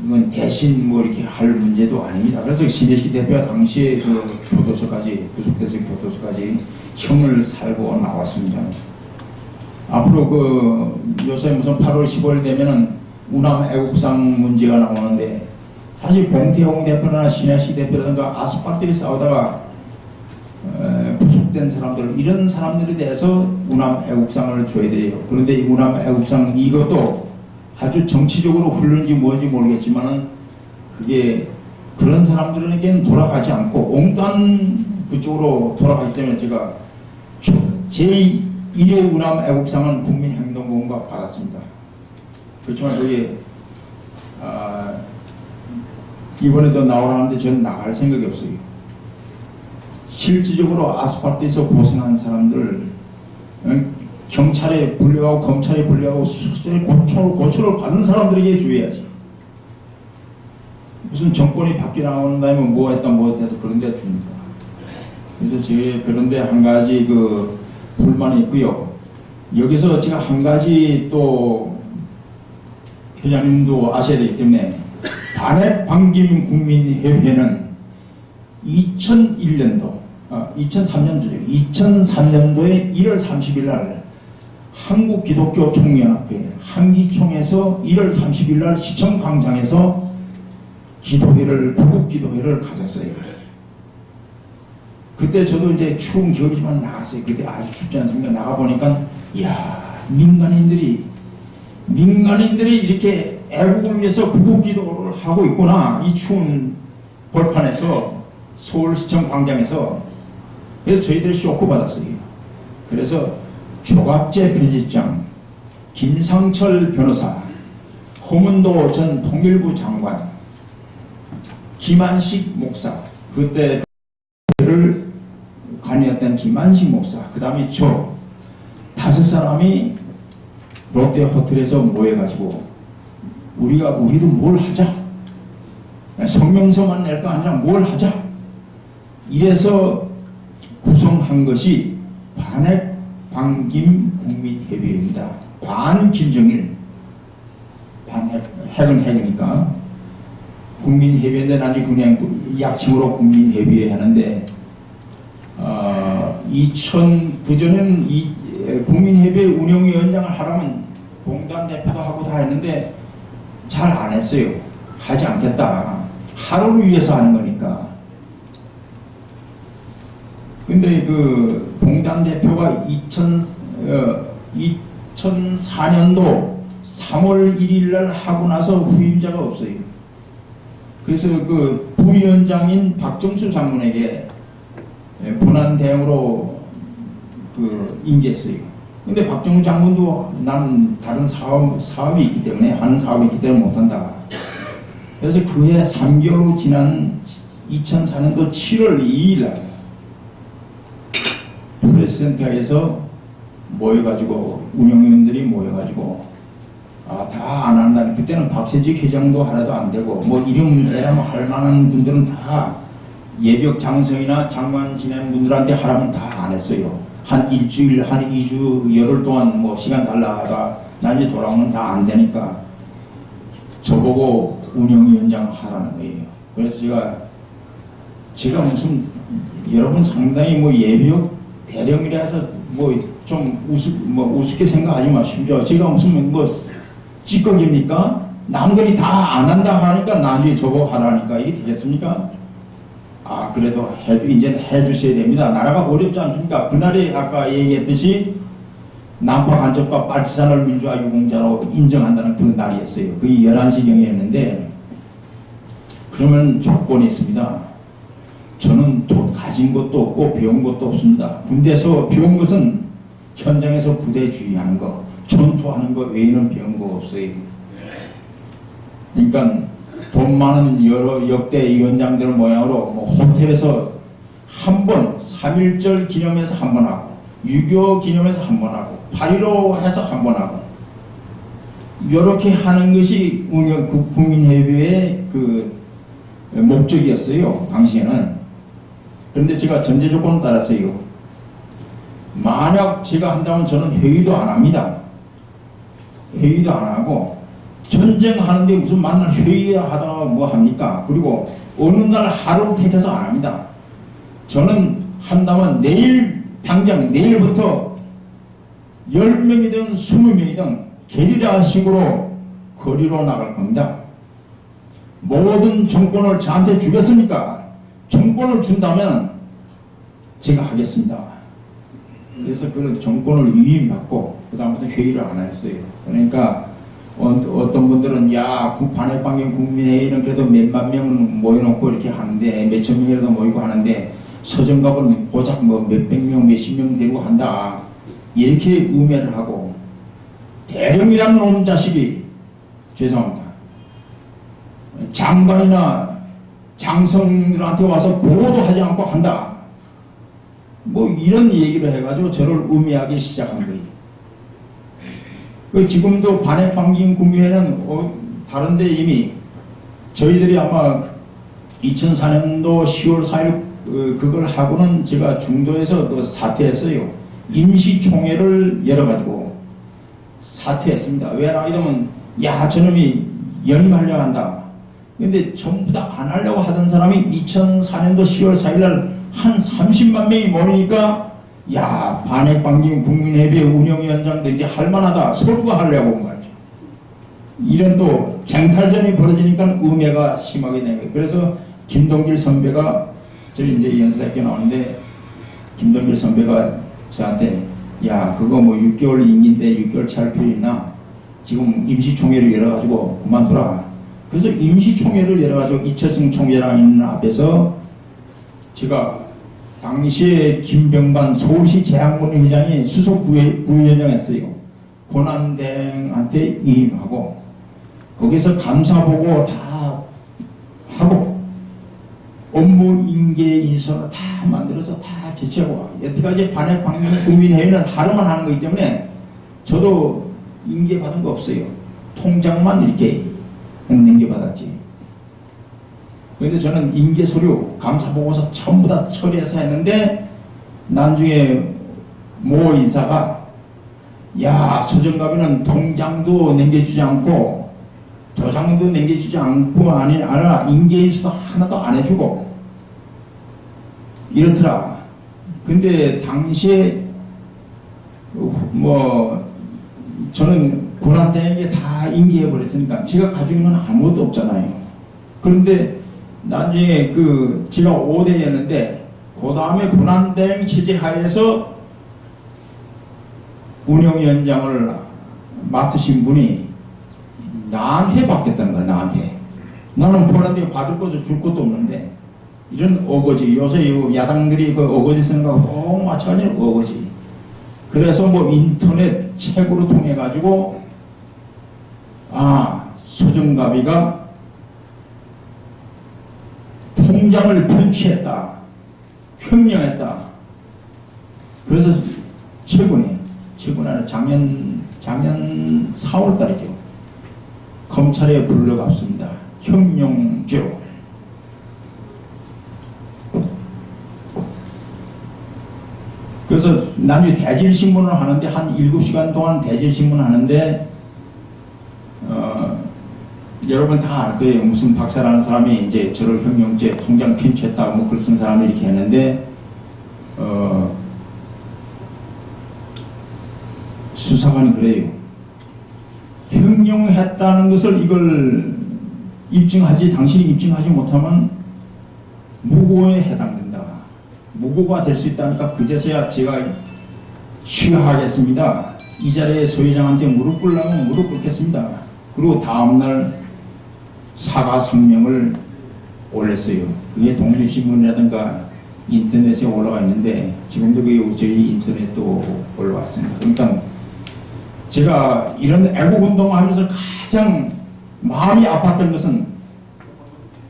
이건 대신 뭐 이렇게 할 문제도 아닙니다. 그래서 신혜식 대표가 당시에 그 교도소까지, 구속돼서 교도소까지 형을 살고 나왔습니다. 앞으로 요새 무슨 8월 15일 되면은 우남 애국상 문제가 나오는데, 사실 봉태홍 대표나 신혜식 대표라든가 아스팔트에 싸우다가 구속된 사람들, 이런 사람들에 대해서 우남 애국상을 줘야 돼요. 그런데 이 우남 애국상 이것도 아주 정치적으로 흐르는지 뭔지 모르겠지만은 그게 그런 사람들에게는 돌아가지 않고 옹단 그쪽으로 돌아가기 때문에 제가 제1회 우남 애국상은 국민행동공과 받았습니다. 그렇지만 그게 이번에도 나오라는데 저는 나갈 생각이 없어요. 실질적으로 아스팔트에서 고생한 사람들, 경찰에 불려가고 검찰에 불려가고 수술에 고초를 받은 사람들에게 주의해야지. 무슨 정권이 바뀌어나온다면 뭐 했다 그런 데 줍니까? 그래서 제가 그런데 한 가지 불만이 있고요. 여기서 제가 한 가지 또 회장님도 아셔야 되기 때문에, 반핵 반김 국민회회는 2003년도에 1월 30일 날 한국기독교총연합회 한기총에서 1월 30일 날 시청 광장에서 기도회를, 구국기도회를 가졌어요. 그때 저도 이제 추운 겨울이지만 나갔어요. 그때 아주 춥지 않습니까? 나가보니까, 이야, 민간인들이 이렇게 애국을 위해서 구국기도를 하고 있구나. 이 추운 벌판에서, 서울시청 광장에서. 그래서 저희들이 쇼크 받았어요. 그래서 조갑재 편집장, 김상철 변호사, 허문도 전 통일부 장관, 김한식 목사, 그때를 관여했던 김한식 목사, 그 다음에 저 5사람이 롯데 호텔에서 모여가지고 우리도 뭘 하자, 성명서만 낼 거 아니라 뭘 하자, 이래서 구성한 것이 반핵 반김 국민협의회입니다. 반 김정일, 핵은 핵이니까 국민협의회인데 나중에 그냥 약칭으로 국민협의회 하는데, 그전에는 이 국민협의회 운영위원장을 하라면 공단 대표도 하고 다 했는데 잘 안 했어요. 하지 않겠다. 하루를 위해서 하는 거니까. 근데 그 공단 대표가 2004년도 3월 1일 날 하고 나서 후임자가 없어요. 그래서 그 부위원장인 박정수 장군에게 고난 대행으로 그 임기했어요. 근데 박정수 장군도 난 다른 사업이 있기 때문에, 하는 사업이 있기 때문에 못한다. 그래서 그해 3개월 후 지난 2004년도 7월 2일 날 프레스센터에서 모여가지고, 운영위원들이 모여가지고, 다 안 한다. 그때는 박세직 회장도 하나도 안 되고, 뭐 이름 대야 뭐 할 만한 분들은 다 예벽 장성이나 장관 지낸 분들한테 하라면 다 안 했어요. 한 일주일, 한 2주, 열흘 동안 뭐 시간 달라 하다가 나중에 돌아오면 다 안 되니까 저보고 운영위원장 하라는 거예요. 그래서 제가 무슨, 여러분 상당히 뭐 예벽 대령이라 해서 뭐 좀 우습게 생각하지 마십시오. 제가 무슨 뭐 찌꺼기입니까? 남들이 다 안 한다 하니까 나중에 저거 하라니까 이게 되겠습니까? 그래도 이제는 해주셔야 됩니다. 나라가 어렵지 않습니까? 그날에 아까 얘기했듯이 남파 간첩과 빨치산을 민주화 유공자로 인정한다는 그 날이었어요. 그게 11시경이었는데, 그러면 조건이 있습니다. 저는 돈 가진 것도 없고 배운 것도 없습니다. 군대에서 배운 것은 현장에서 부대 주의하는 거, 전투하는 거 외에는 배운 거 없어요. 그러니까 돈 많은 여러 역대 위원장들 모양으로 뭐 호텔에서 한 번, 3.1절 기념해서 한 번 하고, 6.25 기념해서 한 번 하고, 8.15 해서 한 번 하고, 이렇게 하는 것이 국민협의회의 그 목적이었어요, 당시에는. 그런데 제가 전제 조건을 따랐어요. 만약 제가 한다면 저는 회의도 안 합니다. 회의도 안 하고, 전쟁하는데 무슨 만날 회의하다가 뭐 합니까? 그리고 어느 날 하루를 택해서 안 합니다. 저는 한다면 당장 내일부터 10명이든 20명이든 게리라식으로 거리로 나갈 겁니다. 모든 정권을 저한테 주겠습니까? 정권을 준다면 제가 하겠습니다. 그래서 그 정권을 위임받고 그 다음부터 회의를 안 했어요. 그러니까 어떤 분들은 반핵반경 국민회의는 그래도 몇만 명은 모여놓고 이렇게 하는데, 몇천 명이라도 모이고 하는데, 서정갑은 고작 뭐 몇백 명, 몇십 명 데리고 한다, 이렇게 음해를 하고, 대령이라는 놈 자식이, 죄송합니다, 장관이나 장성들한테 와서 보고도 하지 않고 한다, 뭐 이런 얘기를 해가지고 저를 음해하기 시작한 거예요. 지금도 반핵반경 국민회는 다른데 이미 저희들이 아마 2004년도 10월 4일 그걸 하고는 제가 중도에서 또 사퇴했어요. 임시총회를 열어가지고 사퇴했습니다. 왜 나이러면 저놈이 연임하려고 한다. 근데 전부 다 안 하려고 하던 사람이 2004년도 10월 4일 날 한 30만 명이 모이니까 야, 반핵방진 국민회의회 운영위원장도 이제 할만하다. 서로가 하려고 말이죠. 이런 또 쟁탈전이 벌어지니까 음해가 심하게 된 거예요. 그래서 김동길 선배가 저희 이제 연세대학교 나오는데 김동길 선배가 저한테 야, 그거 뭐 6개월 임기인데 6개월 채할 필요 있나? 지금 임시총회를 열어가지고 그만두라. 그래서 임시총회를 열어가지고 이철승 총회랑 있는 앞에서 제가 당시에 김병반 서울시 재향군의 회장이 수석 부위원장 했어요. 고난대행한테 위임하고 거기서 감사보고 다 하고 업무 인계 인선을 다 만들어서 다 제치하고 여태까지 반핵방민 국민회의는 하루만 하는 거기 때문에 저도 인계 받은 거 없어요. 통장만 이렇게 넘겨받았지. 그런데 저는 인계 서류, 감사보고서 전부 다 처리해서 했는데 나중에 모 인사가 야, 소정갑이는 통장도 넘겨주지 않고 도장도 넘겨주지 않고 아니라 인계인수도 하나도 안 해주고 이렇더라. 근데 당시에 뭐 저는 고난대행에 다 인계해버렸으니까 제가 가지고 있는 건 아무것도 없잖아요. 그런데 나중에 제가 5대였는데 그 다음에 고난대행 체제 하에서 운영위원장을 맡으신 분이 나한테 받겠다는 거야. 나한테. 나는 고난대행 받을 것도 줄 것도 없는데 이런 어거지. 요새 야당들이 그 어거지 쓰는 거하고 꼭 마찬가지로 어거지. 그래서 뭐 인터넷 책으로 통해 가지고 소정갑이가 통장을 편취했다, 횡령했다. 그래서 최근에 작년 4월 달이죠. 검찰에 불러갔습니다. 횡령죄로. 그래서 나중에 대질신문을 하는데 한 7시간 동안 대질신문을 하는데 여러분 다 알 거예요. 무슨 박사라는 사람이 이제 저를 횡령죄 통장 편취했다 뭐 글 쓴 사람이 이렇게 했는데 수사관이 그래요. 횡령했다는 것을 이걸 당신이 입증하지 못하면 무고에 해당된다. 무고가 될 수 있다니까 그제서야 제가 취하하겠습니다. 이 자리에 소회장한테 무릎 꿇으려면 무릎 꿇겠습니다. 그리고 다음날 사과 성명을 올렸어요. 그게 독립신문이라든가 인터넷에 올라가 있는데 지금도 그게 저희 인터넷도 올라왔습니다. 그러니까 제가 이런 애국운동을 하면서 가장 마음이 아팠던 것은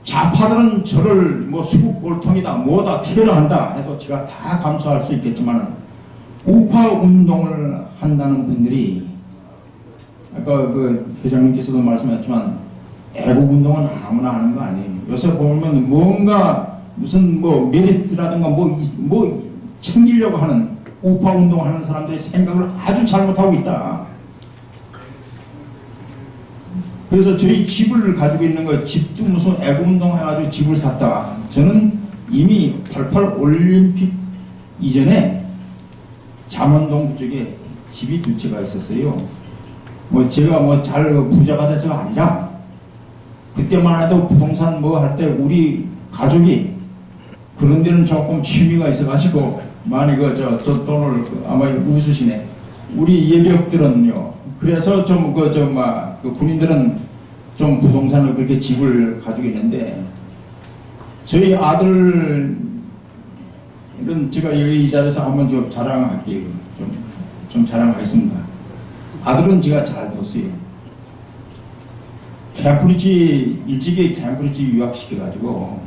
좌파들은 저를 뭐 수국골통이다 뭐다 테러한다 해도 제가 다 감수할 수 있겠지만 우파운동을 한다는 분들이 아까 그 회장님께서도 말씀하셨지만 애국운동은 아무나 하는 거 아니에요. 요새 보면 뭔가 무슨 뭐 메리트라든가 뭐 챙기려고 하는 우파운동 하는 사람들의 생각을 아주 잘못하고 있다. 그래서 저희 집을 가지고 있는 거 집도 무슨 애국운동 해가지고 집을 샀다. 저는 이미 88 올림픽 이전에 잠원동 그쪽에 집이 2채가 있었어요. 뭐 제가 뭐 잘 부자가 돼서가 아니라 그때만 해도 부동산 뭐 할 때 우리 가족이 그런 데는 조금 취미가 있어가지고 많이 저 돈을 아마 웃으시네. 우리 예비역들은요. 그래서 좀 군인들은 좀 부동산을 그렇게 집을 가지고 있는데 저희 아들은 제가 여기 이 자리에서 한번 좀 자랑할게요. 좀 자랑하겠습니다. 아들은 제가 잘 뒀어요. 일찍이 캠브리지 유학시켜가지고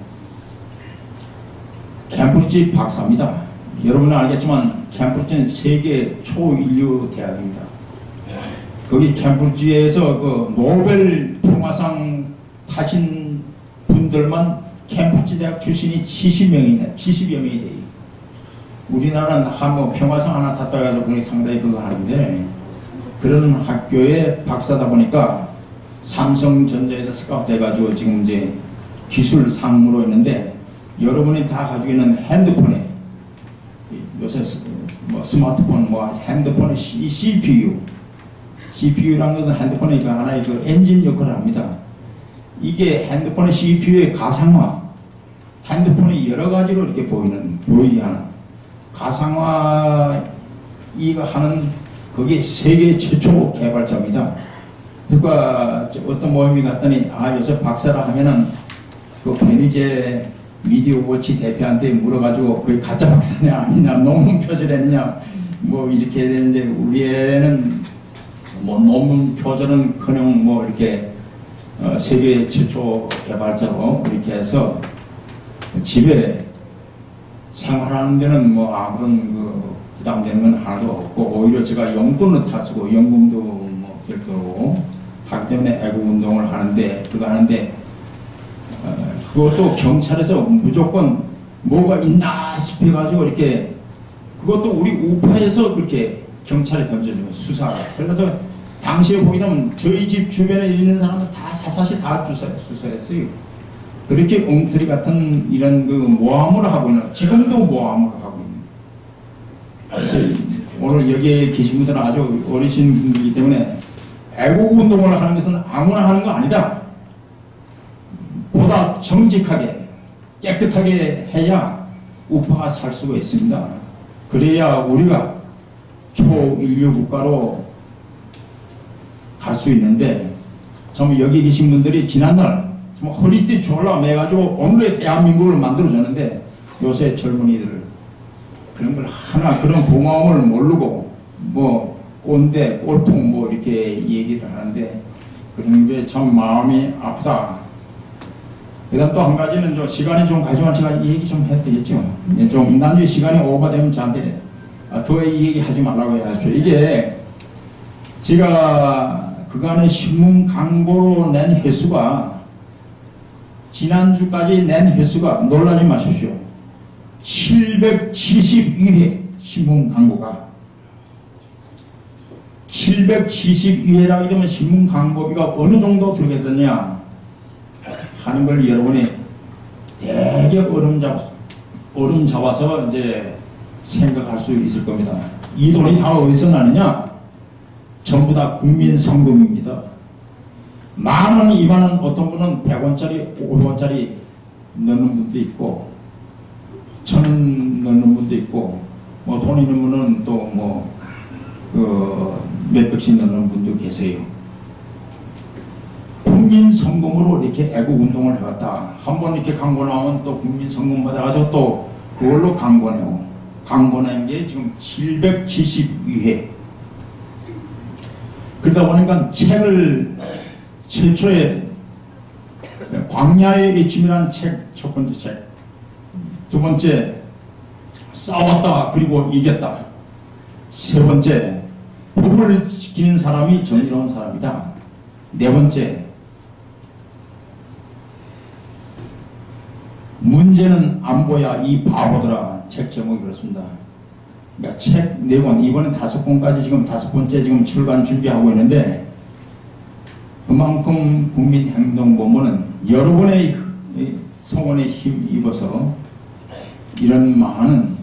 캠브리지 박사입니다. 여러분은 알겠지만 캠브리지는 세계 초인류 대학입니다. 거기 캠브리지에서 그 노벨 평화상 타신 분들만 캠브리지 대학 출신이 70여 명이 돼요. 우리나라는 뭐 평화상 하나 탔다 해서 그게 상당히 그거 하는데 그런 학교의 박사다 보니까 삼성전자에서 스카우트 해가지고 지금 이제 기술 상무로 있는데 여러분이 다 가지고 있는 핸드폰에 요새 뭐 스마트폰, 뭐 핸드폰의 CPU라는 것은 핸드폰의 그 하나의 그 엔진 역할을 합니다. 이게 핸드폰의 CPU의 가상화, 핸드폰이 여러 가지로 이렇게 보이게 하는 가상화 이가 하는 그게 세계 최초 개발자입니다. 그러니까 어떤 모임이 갔더니 요새 박사라 하면은 그 베니제 미디어 워치 대표한테 물어가지고 그게 가짜 박사냐 아니냐 논문 표절했느냐 뭐 이렇게 해야 되는데 우리 애는 뭐 논문 표절은커녕 뭐 이렇게 세계 최초 개발자로 이렇게 해서 집에 생활하는 데는 뭐 아무런 그 부담되는 건 하나도 없고 오히려 제가 용돈은 다 쓰고 연금도 뭐 별도로 하기 때문에 애국운동을 하는데 그거 하는데 그것도 경찰에서 무조건 뭐가 있나 싶어가지고 이렇게 그것도 우리 우파에서 그렇게 경찰에 던져주는 수사. 그래서 당시에 보게 되면 저희 집 주변에 있는 사람들 다 사사시 다 수사했어요. 그렇게 엉터리 같은 이런 그 모함을 하고 있는 지금도 모함을 하고 있는. 오늘 여기에 계신 분들은 아주 어리신 분들이기 때문에 애국운동을 하는 것은 아무나 하는 거 아니다. 보다 정직하게 깨끗하게 해야 우파가 살 수가 있습니다. 그래야 우리가 초인류 국가로 갈 수 있는데 정말 여기 계신 분들이 지난날 정말 허리띠 졸라 매가지고 오늘의 대한민국을 만들어줬는데 요새 젊은이들 그런 걸 하나 그런 고마움을 모르고 뭐 꼰대 꼴통 뭐 이렇게 얘기를 하는데 그런 게 참 마음이 아프다. 그 다음 또 한 가지는 좀 시간이 좀 가지만 제가 이 얘기 좀 해도 되겠죠. 좀 나중에 시간이 오버되면 저한테 더 이 얘기 하지 말라고 해야죠. 이게 제가 그간의 신문 광고로 낸 횟수가 지난주까지 낸 횟수가 놀라지 마십시오. 772회 신문 광고가 772회라고 되면 신문 광고비가 어느 정도 들겠느냐 하는 걸 여러분이 되게 얼음 잡아서 이제 생각할 수 있을 겁니다. 이 돈이 다 어디서 나느냐? 전부 다 국민 성금입니다. 10,000원, 20,000원, 어떤 분은 100원짜리, 500원짜리 넣는 분도 있고, 1,000원 넣는 분도 있고, 뭐 돈 있는 분은 또 뭐, 몇백씩 넣는 분도 계세요. 국민 성금으로 이렇게 애국운동을 해왔다. 한번 이렇게 광고 나오면 또 국민 성금 받아가지고 또 그걸로 광고내고, 광고낸 게 지금 772회. 그러다 보니까 책을 최초에 광야의 애침이라는 책, 첫 번째 책. 두 번째, 싸웠다 그리고 이겼다. 세 번째, 법을 지키는 사람이 정의로운 사람이다. 네 번째, 문제는 안보야 이 바보들아. 책 제목이 그렇습니다. 그러니까 책 4권, 이번엔 5권까지 지금 5번째 지금 출간 준비하고 있는데 그만큼 국민행동본부는 여러분의 성원에 힘입어서 이런 많은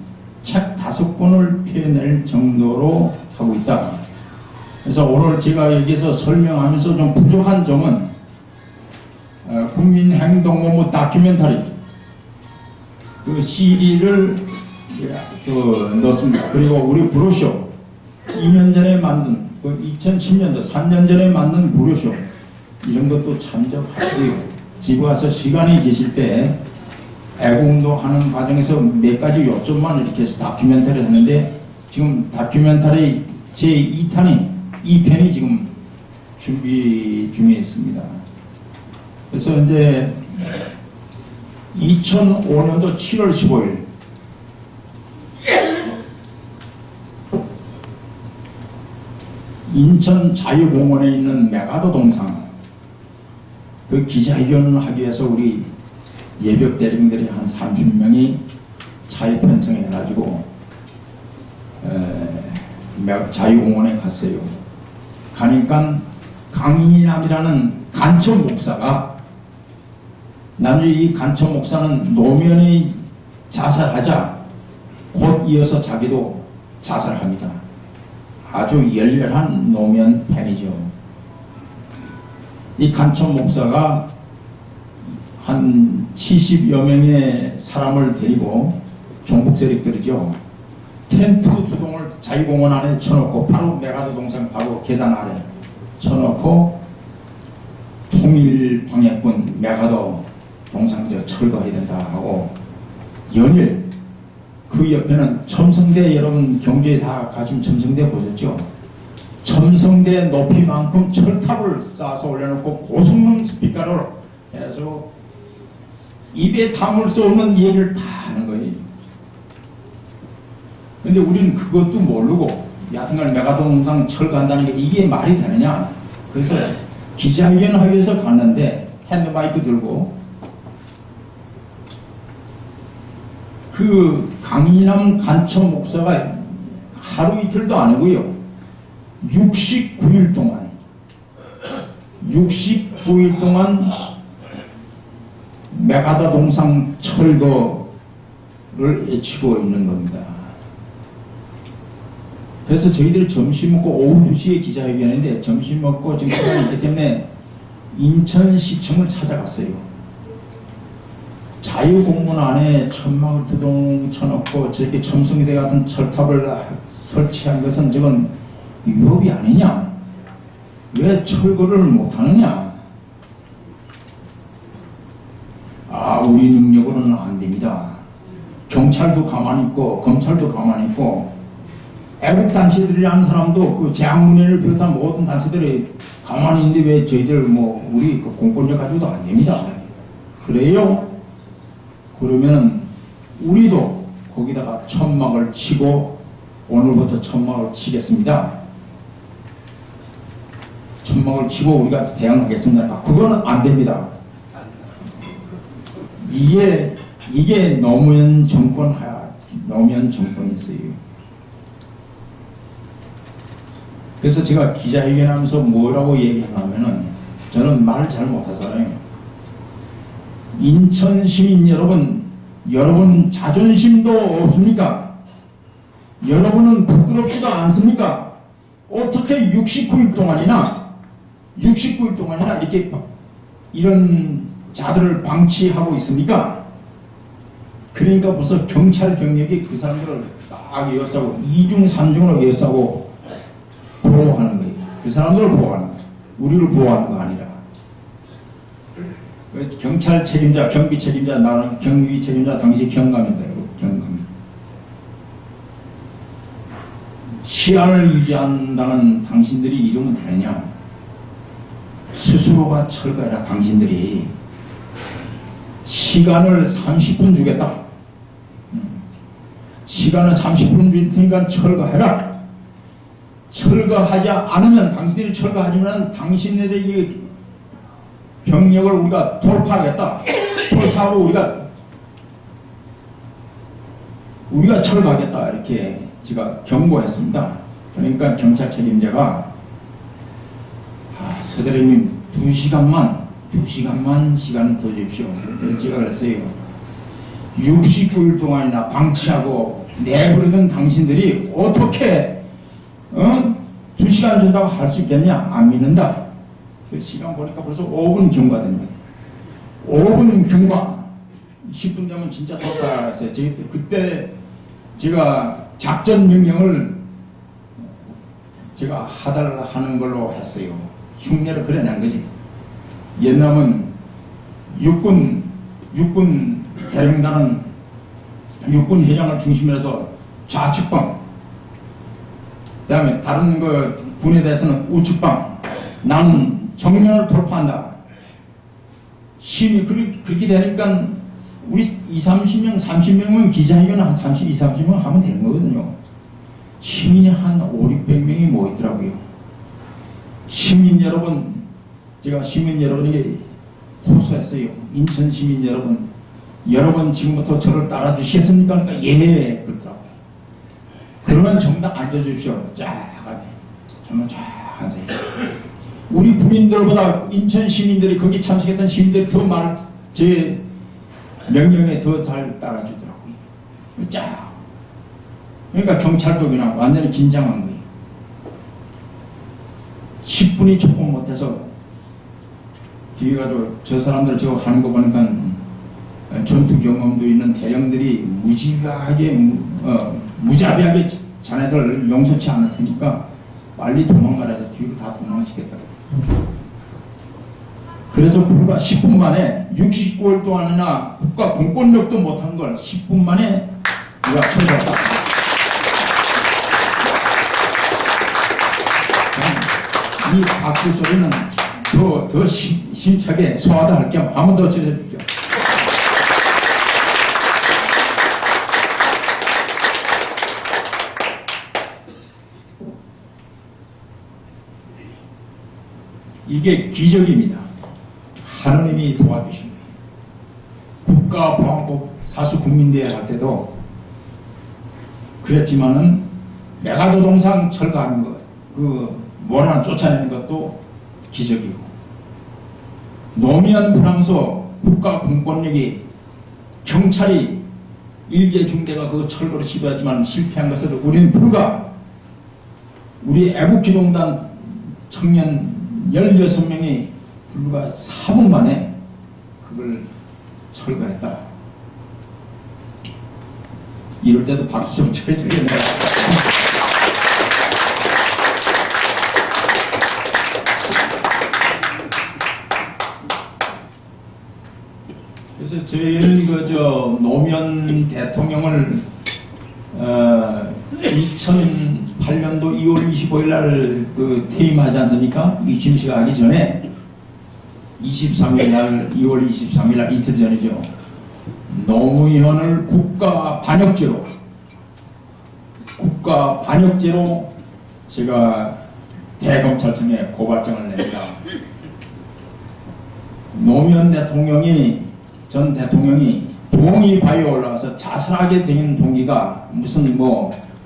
책 5권을 펴낼 정도로 하고 있다. 그래서 오늘 제가 여기서 설명하면서 좀 부족한 점은 국민행동본부 다큐멘터리 그 CD를 넣었습니다. 그리고 우리 브로셔 2년 전에 만든 2010년도 3년 전에 만든 브로셔 이런 것도 참조하시고요. 집에 와서 시간이 계실 때 애국운동 하는 과정에서 몇 가지 요점만 이렇게 해서 다큐멘터리 했는데 지금 다큐멘터리 제2탄이 2편이 지금 준비 중에 있습니다. 그래서 이제 2005년도 7월 15일 인천 자유공원에 있는 메가더 동상 그 기자회견을 하기 위해서 우리 예벽 대령들이 한 30명이 차에 편성해가지고 자유공원에 갔어요. 가니까 강인남이라는 간첩 목사가 나중에 이 간첩 목사는 노무현이 자살하자 곧 이어서 자기도 자살합니다. 아주 열렬한 노무현 팬이죠. 이 간첩 목사가 한 70여 명의 사람을 데리고 종북 세력들이죠. 텐트 두 동을 자유공원 안에 쳐놓고 바로 메가더 동상 바로 계단 아래 쳐놓고 통일 방해꾼 메가더 동상 철거해야 된다 하고 연일 그 옆에는 첨성대, 여러분 경주에 다 가시면 첨성대 보셨죠? 첨성대 높이만큼 철탑을 쌓아서 올려놓고 고성능 스피커로 해서 입에 담을 수 없는 얘기를 다 하는 거예요. 근데 우리는 그것도 모르고 여하튼간 메가동상 철거한다는 게 이게 말이 되느냐. 그래서 기자회견 하기 위해서 갔는데 핸드마이크 들고 그 강인남 간첩 목사가 하루 이틀도 아니고요. 69일 동안 메가더 동상 철거를 외치고 있는 겁니다. 그래서 저희들이 점심 먹고 오후 2시에 기자회견인데 점심 먹고 지금 시간이 있기 때문에 인천시청을 찾아갔어요. 자유공원 안에 천막을 두동 쳐놓고 저렇게 첨성대 같은 철탑을 설치한 것은 저건 위법이 아니냐? 왜 철거를 못하느냐? 우리 능력으로는 안 됩니다. 경찰도 가만히 있고 검찰도 가만히 있고 애국단체들이라는 사람도 그 재앙문예를 비롯한 모든 단체들이 가만히 있는데 왜 저희들 우리 그 공권력 가지고도 안 됩니다. 그래요? 그러면 우리도 거기다가 천막을 치고 오늘부터 천막을 치겠습니다. 천막을 치고 우리가 대응하겠습니다. 그거는 안 됩니다. 이게 노무현 정권이었어요. 그래서 제가 기자회견하면서 뭐라고 얘기하냐면은 저는 말을 잘 못하잖아요. 인천 시민 여러분 자존심도 없습니까? 여러분은 부끄럽지도 않습니까? 어떻게 69일 동안이나 이렇게 이런 자들을 방치하고 있습니까? 그러니까 무슨 경찰 경력이 그 사람들을 딱 에워싸고 2중 3중으로 에워싸고 보호하는 거예요. 그 사람들을 보호하는 거예요. 우리를 보호하는 거 아니라. 경찰 책임자, 경비 책임자, 나는 경비 책임자, 당시 경감입니다. 경감. 치안을 유지한다는 당신들이 이러면 되느냐? 스스로가 철거해라. 당신들이 시간을 30분 주겠다. 시간을 30분 줄 테니까 철거해라. 철거하지 않으면, 당신들이 철거하지만 당신들의 병력을 우리가 돌파하겠다. 돌파하고 우리가 철거하겠다. 이렇게 제가 경고했습니다. 그러니까 경찰 책임자가 서대리님 2시간만 시간을 더 주십시오. 그래서 제가 그랬어요. 69일 동안이나 방치하고 내버리던 당신들이 어떻게 2시간 준다고 할 수 있겠냐? 안 믿는다. 그 시간 보니까 벌써 5분 경과된 거예요. 5분 경과. 10분 되면 진짜 돌파했어요. 그때 제가 작전 명령을 제가 하달하는 걸로 했어요. 흉내를 그려낸 거지. 옛날은 육군 대령단은 육군 회장을 중심으로 해서 좌측방, 그 다음에 다른 군에 대해서는 우측방, 나는 정면을 돌파한다. 힘이 그렇게 되니까 우리 20-30명, 30명은 기자회견 한 30-30명 하면 되는 거거든요. 시민이 한 500-600명이 모이더라고요. 시민 여러분, 제가 시민 여러분에게 호소했어요. 인천 시민 여러분 지금부터 저를 따라주시겠습니까? 그러니까 예, 그러더라고요. 그러면 정당 앉아주십시오. 쫙 정말 쫙 앉아요. 우리 국민들보다 인천 시민들이, 거기 참석했던 시민들이 제 명령에 더 잘 따라주더라고요. 쫙 그러니까 경찰도 그냥 완전히 긴장한 거예요. 10분이 조금 못해서 뒤에 가지고 저 사람들 저거 하는 거 보니까 전투 경험도 있는 대령들이 무자비하게 자네들 용서치 않을 테니까 빨리 도망가라 해서 뒤로 다 도망시켰다고. 그래서 불과 10분 만에 69일 동안이나 국가 공권력도 못한 걸 10분 만에 우리가 처리했다. 이 박수 소리는 더 힘차게 소화도 할 겸 한 번 더 쳐주십시오. 이게 기적입니다. 하느님이 도와주신 거예요. 국가보안법 사수국민대회 할 때도 그랬지만은 메가도동상 철거하는 것, 뭐라나 쫓아내는 것도 기적이고, 노무현 분함소 국가공권력이 경찰이 일개 중대가 그 철거를 시도했지만 실패한 것을 우리는 불과 우리 애국기동단 청년 16명이 불과 4분 만에 그걸 철거했다. 이럴 때도 박수 좀 쳐주겠네요. 그래서 저희는 노무현 대통령을 2008년도 2월 25일 날 퇴임하지 않습니까? 취임식 하기 전에 23일 날, 2월 23일 날 이틀 전이죠. 노무현을 국가 반역죄로 제가 대검찰청에 고발장을 냅니다. 노무현 전 대통령이 동의바위에 올라가서 자살하게 된 동기가 무슨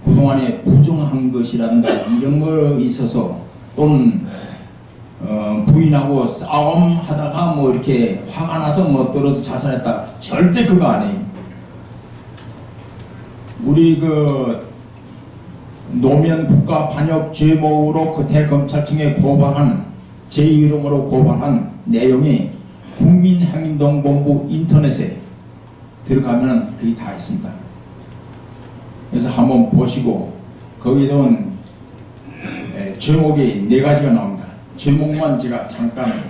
그동안에 부정한 것이라든가 이런 거 있어서 또는 부인하고 싸움하다가 이렇게 화가 나서 떨어져 자살했다. 절대 그거 아니에요. 우리 노무현 국가 반역 죄목으로 대검찰청에 제 이름으로 고발한 내용이 국민행동본부 인터넷에 들어가면 그게 다 있습니다. 그래서 한번 보시고 거기에 제목이 4가지가 나옵니다. 제목만 제가 잠깐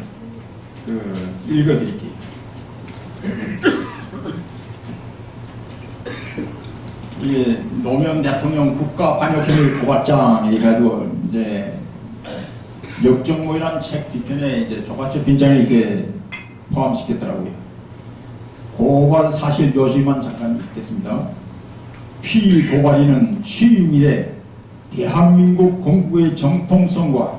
읽어드릴게요. 이게 노무현 대통령 국가 반역혐의 고발장 해가지고 이제 역정모이라는 책 뒤편에 이제 조가초 빈장을 이렇게 포함시켰더라고요. 고발 사실 요지만 잠깐 읽겠습니다. 피고발인은 취임 이래 대한민국 건국의 정통성과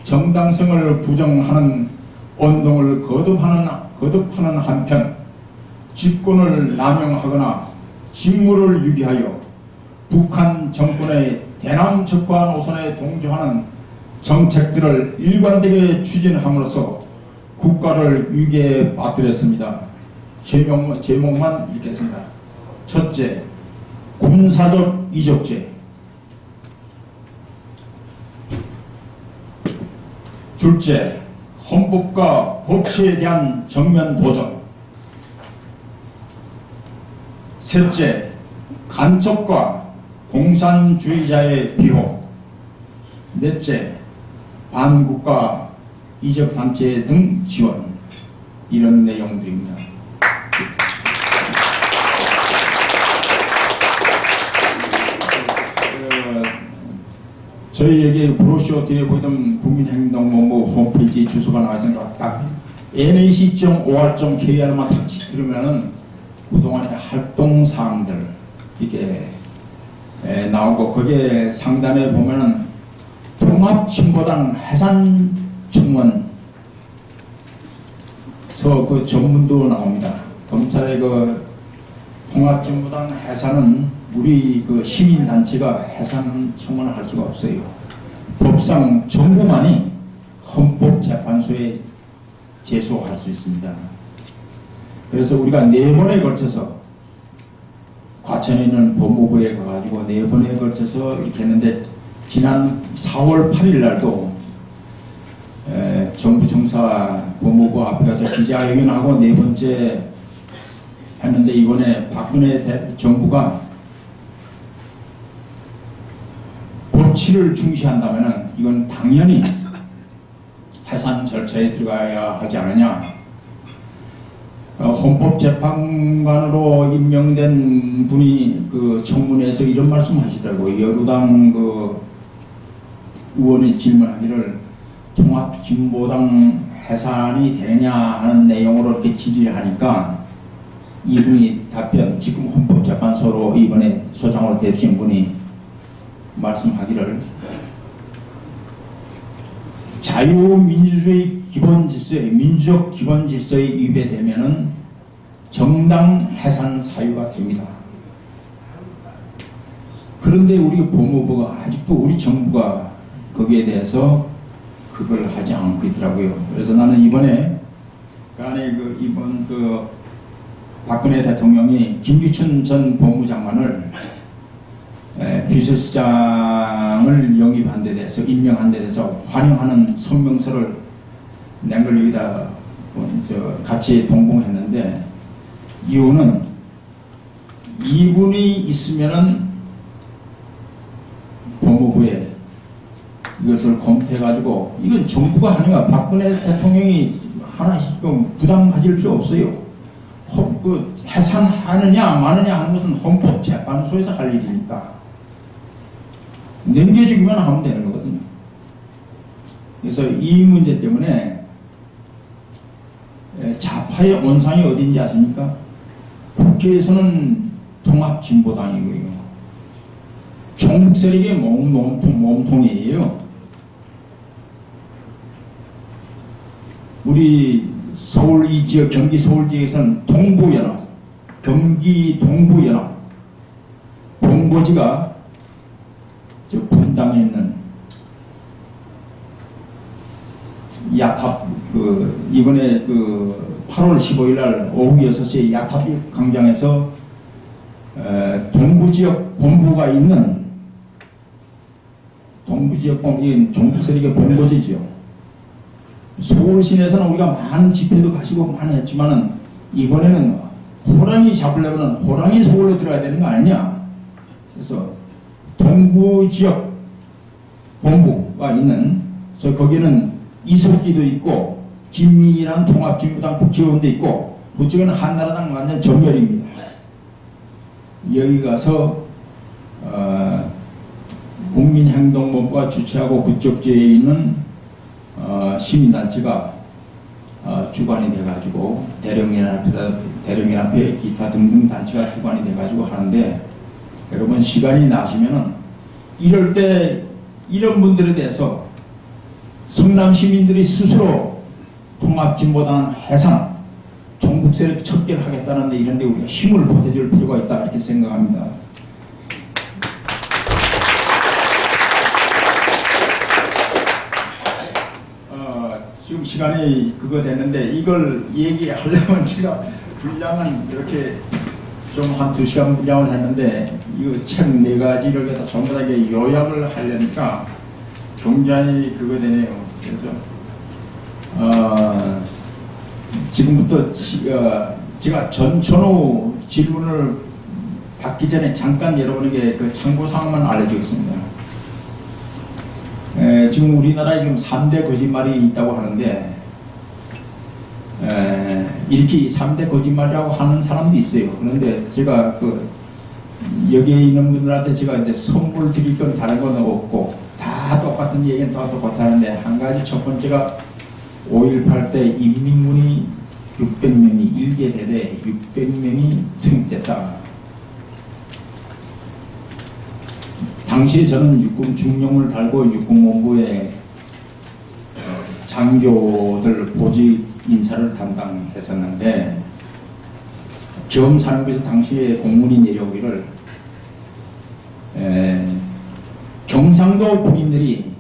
정당성을 부정하는 운동을 거듭하는 한편 직권을 남용하거나 직무를 유기하여 북한 정권의 대남 적화 노선에 동조하는 정책들을 일관되게 추진함으로써 국가를 위기에 빠뜨렸습니다. 제목만 읽겠습니다. 첫째, 군사적 이적죄. 둘째, 헌법과 법치에 대한 정면 도전. 셋째, 간첩과 공산주의자의 비호. 넷째, 반국가 이적단체 등 지원. 이런 내용들입니다. 저희에게 브로셔 뒤에 보이던 국민행동본부 홈페이지 주소가 나와있으니까 딱 nac.or.kr만 딱 들으면은 그동안의 활동사항들 이게 나오고, 거기에 상단에 보면은 통합진보당 해산청원서 그 전문도 나옵니다. 검찰의 통합진보당 해산은 우리 시민단체가 해산 청원을 할 수가 없어요. 법상 정부만이 헌법재판소에 제소할 수 있습니다. 그래서 우리가 4번에 걸쳐서 과천에 있는 법무부에 가가지고 4번에 걸쳐서 이렇게 했는데 지난 4월 8일 날도 정부 청사 법무부 앞에 가서 기자회견하고 4번째 했는데 이번에 박근혜 정부가 법치를 중시한다면 이건 당연히 해산 절차에 들어가야 하지 않느냐. 헌법재판관으로 임명된 분이 그 청문회에서 이런 말씀 하시더라고요. 여루당 그 의원의 질문하기를 통합진보당 해산이 되느냐 하는 내용으로 이렇게 질의를 하니까 이분이 답변, 지금 헌법재판소로 이번에 소장으로 되신 분이 말씀하기를 자유민주주의 기본질서에, 민주적 기본질서에 위배되면은 정당 해산 사유가 됩니다. 그런데 우리 법무부가 아직도 우리 정부가 거기에 대해서 그걸 하지 않고 있더라고요. 그래서 나는 이번에 이번 박근혜 대통령이 김기춘 전 법무장관을 비서실장을 영입한 데 대해서 임명한 데 대해서 환영하는 성명서를 낸 걸 여기다 같이 동봉했는데 이유는 이분이 있으면은 법무부에 이것을 검토해가지고 이건 정부가 하는 거야. 박근혜 대통령이 하나씩 부담 가질 필요 없어요. 해산하느냐 마느냐 하는 것은 헌법재판소에서 할 일이니까 넘겨주기만 하면 되는 거거든요. 그래서 이 문제 때문에 좌파의 온상이 어딘지 아십니까? 국회에서는 통합진보당이고요. 종북 세력의 몸통이에요. 우리 서울 이 지역, 경기 서울 지역에서는 동부연합, 경기 동부연합, 본고지가 분당에 있는 야탑, 이번에 8월 15일 날 오후 6시에 야탑 광장에서 동부지역 본부가 있는 동부지역 본부인 종북 세력의 본고지지요. 서울 시내에서는 우리가 많은 집회도 가시고 많이 했지만은 이번에는 호랑이 잡으려면 호랑이 서울로 들어가야 되는 거 아니냐. 그래서 동부지역 본부가 있는, 그래서 거기는 이석기도 있고 김민희라는 통합진보당 국회의원도 있고 그쪽에는 한나라당 완전 전멸입니다. 여기 가서 국민행동본부가 주최하고 그쪽 지에 있는 시민단체가 주관이 돼가지고 대령연합회 기타 등등 단체가 주관이 돼가지고 하는데, 여러분 시간이 나시면은 이럴 때 이런 분들에 대해서 성남 시민들이 스스로 통합진보당 해산, 종북세력 척결 하겠다는데 이런데 우리가 힘을 보태줄 필요가 있다 이렇게 생각합니다. 지금 시간이 그거 됐는데 이걸 얘기하려면 제가 분량은 이렇게 좀 한 2시간 분량을 했는데 이거 책 4가지를 갖다 전부 다 요약을 하려니까 굉장히 그거 되네요. 그래서 지금부터 제가 전천후 질문을 받기 전에 잠깐 여러분에게 그 참고사항만 알려주겠습니다. 지금 우리나라에 지금 3대 거짓말이 있다고 하는데 이렇게 3대 거짓말이라고 하는 사람도 있어요. 그런데 제가 여기에 있는 분들한테 제가 이제 선물 드릴 건 다른 건 없고 다 똑같은 얘기는 다 똑같았는데 한 가지 첫 번째가 5.18 때 인민군이 600명이 일개 대대 600명이 투입됐다. 당시에 저는 육군 중령을 달고 육군본부에 장교들 보직 인사를 담당했었는데 경사령부에서 당시에 공문이 내려오기를 경상도 군인들이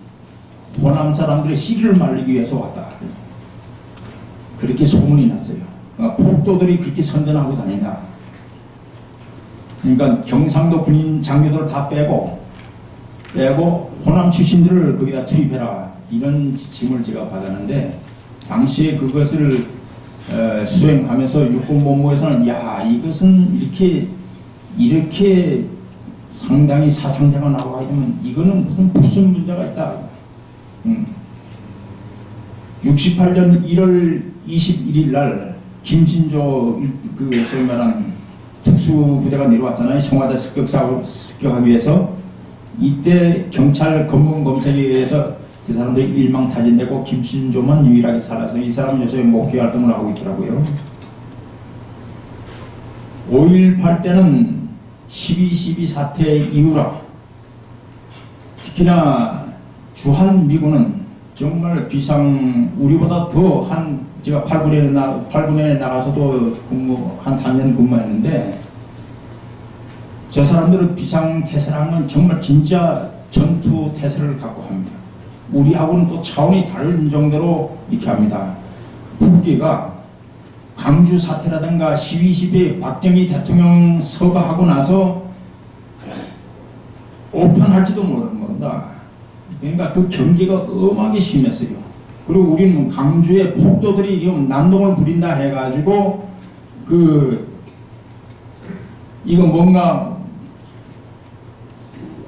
호남 사람들의 시기를 말리기 위해서 왔다. 그렇게 소문이 났어요. 그러니까 폭도들이 그렇게 선전하고 다닌다. 그러니까 경상도 군인 장교들을 다 빼고 호남 출신들을 거기다 투입해라, 이런 지침을 제가 받았는데, 당시에 그것을 수행하면서 육군본부에서는 야, 이것은 이렇게 상당히 사상자가 나와야 되면 이거는 무슨 문제가 있다. 68년 1월 21일 날 김신조 소위 말하는 특수부대가 내려왔잖아요. 청와대 습격하기 위해서. 이때 경찰 검문검색에 의해서 그 사람들이 일망타진되고 김신조만 유일하게 살아서 이 사람은 요새 목회 활동을 하고 있더라고요. 5.18 때는 12.12 사태 이후라 특히나 주한미군은 정말 우리보다 더 제가 8군에 나가서도 한 3년 근무했는데, 저 사람들은 비상태세라는 건 정말 진짜 전투태세를 갖고 합니다. 우리하고는 또 차원이 다른 정도로 이렇게 합니다. 북기가 광주 사태라든가 12.12 박정희 대통령 서거하고 나서 오픈할지도 모른다. 그러니까 그 경계가 엄하게 심했어요. 그리고 우리는 광주의 폭도들이 난동을 부린다 해가지고 이거 뭔가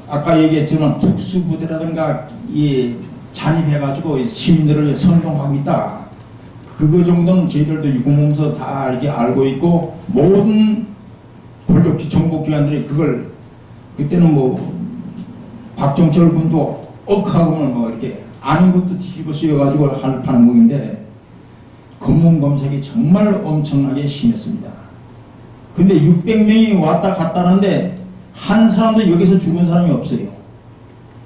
아까 얘기했지만 특수부대라든가 잔입해가지고 시민들을 선동하고 있다. 그거 정도는 저희들도 육군본부에서 다 이렇게 알고 있고, 모든 권력 정보기관들이 그걸 그때는 박정철 군도 억하고는 이렇게 아닌 것도 뒤집어 씌워가지고 하는 목인데, 검문검색이 정말 엄청나게 심했습니다. 근데 600명이 왔다 갔다는데 한 사람도 여기서 죽은 사람이 없어요.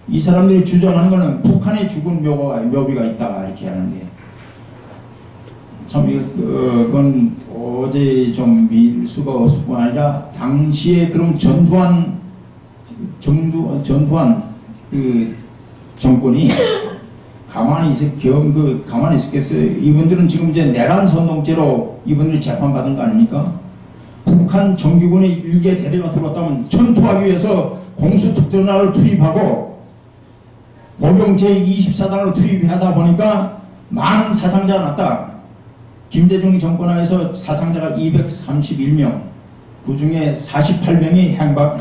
이 사람들이 주장하는 거는 북한에 죽은 묘비가 있다 이렇게 하는데, 참 그건 도저히 좀 믿을 수가 없을 뿐 아니라, 당시에 그럼 전두환 그 정권이 가만히 있었겠어요. 이분들은 지금 이제 내란 선동죄로 이분들이 재판받은 거 아닙니까? 북한 정규군의 일개 대대가 들어왔다면 전투하기 위해서 공수특전단을 투입하고 보병 제24단을 투입하다 보니까 많은 사상자가 났다. 김대중 정권 하에서 사상자가 231명, 그 중에 48명이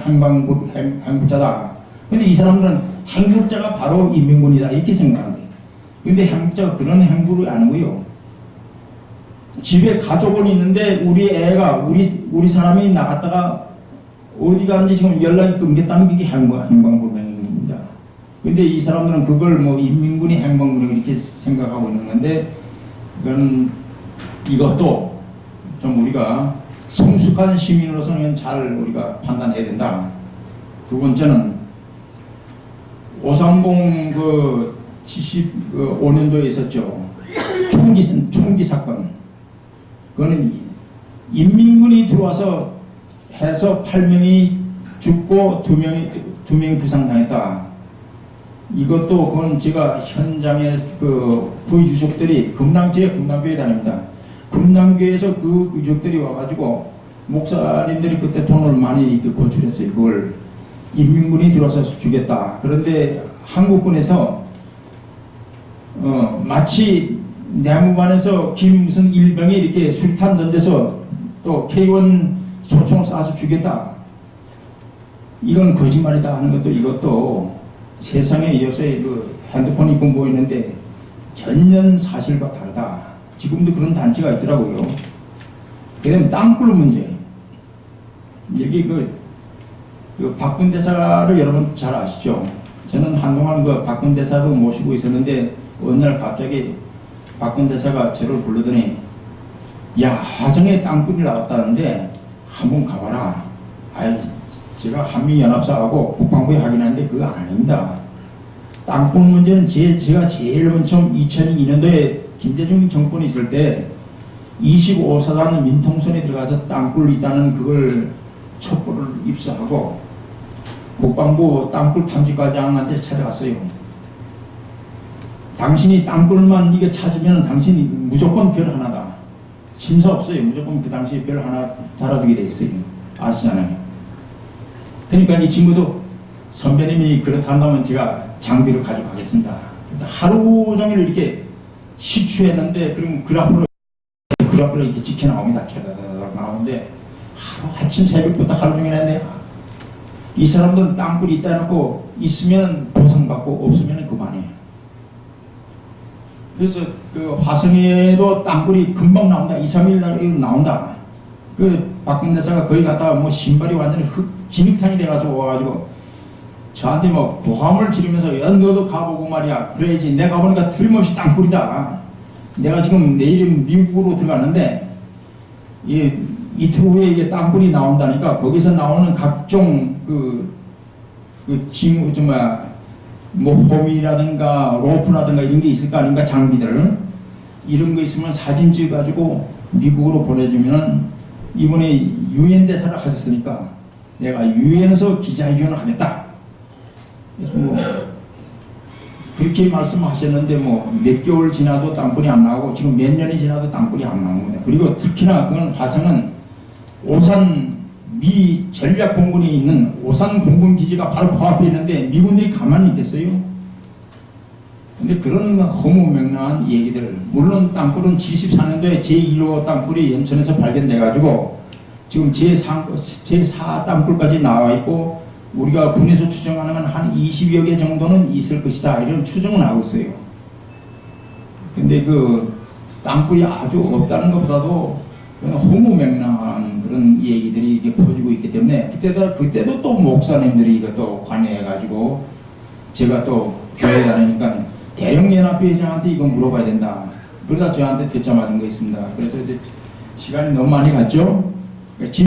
행방불자다. 근데 이 사람들은 행급자가 바로 인민군이다 이렇게 생각하는 거예요. 근데 행급자가 그런 행보를 안 하고요. 집에 가족은 있는데 우리 애가 우리 사람이 나갔다가 어디 갔는지 지금 연락이 끊겼다는 게 행방불명입니다. 근데 이 사람들은 그걸 인민군이 행방불명 이렇게 생각하고 있는 건데, 이것도 좀 우리가 성숙한 시민으로서는 잘 우리가 판단해야 된다. 두 번째는 530 75년도에 있었죠. 총기 사건. 그거는 인민군이 들어와서 해서 8명이 죽고 2명이 부상당했다. 이것도 그건 제가 현장에 그 유족들이 금남교회 다닙니다. 금남교회에서 그 유족들이 와가지고 목사님들이 그때 돈을 많이 고출했어요. 그걸 인민군이 들어와서 주겠다. 그런데 한국군에서 마치 내무반에서 무슨 일병이 이렇게 수류탄 던져서 또 K1 조총을 쏴서 주겠다. 이건 거짓말이다 하는 것도, 이것도 세상에 요새 핸드폰이 보이는데 전혀 사실과 다르다. 지금도 그런 단체가 있더라고요. 그다음에 땅굴 문제. 여기 박근 대사를 여러분 잘 아시죠? 저는 한동안 박근 대사를 모시고 있었는데, 어느 날 갑자기 박근 대사가 저를 불러더니, 야, 화성에 땅굴이 나왔다는데 한번 가봐라. 제가 한미연합사하고 국방부에 확인하는데 그거 아닙니다. 땅굴 문제는 제가 제일 먼저 2002년도에 김대중 정권이 있을 때 25사단 민통선에 들어가서 땅굴 있다는 그걸 첩보를 입수하고 국방부 땅굴 탐지과장한테 찾아갔어요. 당신이 땅굴만 이게 찾으면 당신이 무조건 별 하나다. 심사 없어요. 무조건 그 당시에 별 하나 달아두게 돼 있어요. 아시잖아요. 그러니까 이 친구도 선배님이 그렇다면 제가 장비를 가져가겠습니다. 그래서 하루 종일 이렇게 시추했는데 그럼 그 앞으로 이렇게 찍혀 나옵니다. 쩌다다닥 나오는데 아침 새벽부터 하루 종일 했는데 이 사람들은 땅굴이 있다 해놓고 있으면 보상받고 없으면 그만해. 그래서 그 화성에도 땅굴이 금방 나온다. 2, 3일 나온다. 그 박근 대사가 거기 갔다가 뭐 신발이 완전히 진흙탕이 돼가서 와가지고 저한테 뭐 고함을 지르면서 야 너도 가보고 말이야. 그래야지 내가 가보니까 틀림없이 땅굴이다. 내가 지금 내일은 미국으로 들어가는데 이틀 후에 이게 땅굴이 나온다니까 거기서 나오는 각종 뭐 홈이라든가 로프라든가 이런 게 있을 거 아닌가 장비들 이런 거 있으면 사진 찍어가지고 미국으로 보내주면은 이번에 유엔 대사를 하셨으니까 내가 유엔에서 기자회견을 하겠다. 그래서 뭐 그렇게 말씀하셨는데 뭐 몇 개월 지나도 땅굴이 안 나오고 지금 몇 년이 지나도 땅굴이 안 나온 거네. 그리고 특히나 그건 화성은 오산 미 전략공군이 있는 오산 공군기지가 바로 코앞에 있는데 미군들이 가만히 있겠어요? 근데 그런 허무맹랑한 얘기들, 물론 땅굴은 74년도에 제1호 땅굴이 연천에서 발견돼가지고 지금 제4 땅굴까지 나와 있고 우리가 군에서 추정하는 건 한 20여 개 정도는 있을 것이다 이런 추정은 하고 있어요. 근데 그 땅굴이 아주 없다는 것보다도 허무맹랑한 그런 얘기들이 이게 퍼지고 있기 때문에 그때도 또 목사님들이 이것도 관여해가지고 제가 또 교회 다니니까 대령연합회장한테 이거 물어봐야 된다. 그러다 저한테 대짜 맞은 거 있습니다. 그래서 이제 시간이 너무 많이 갔죠.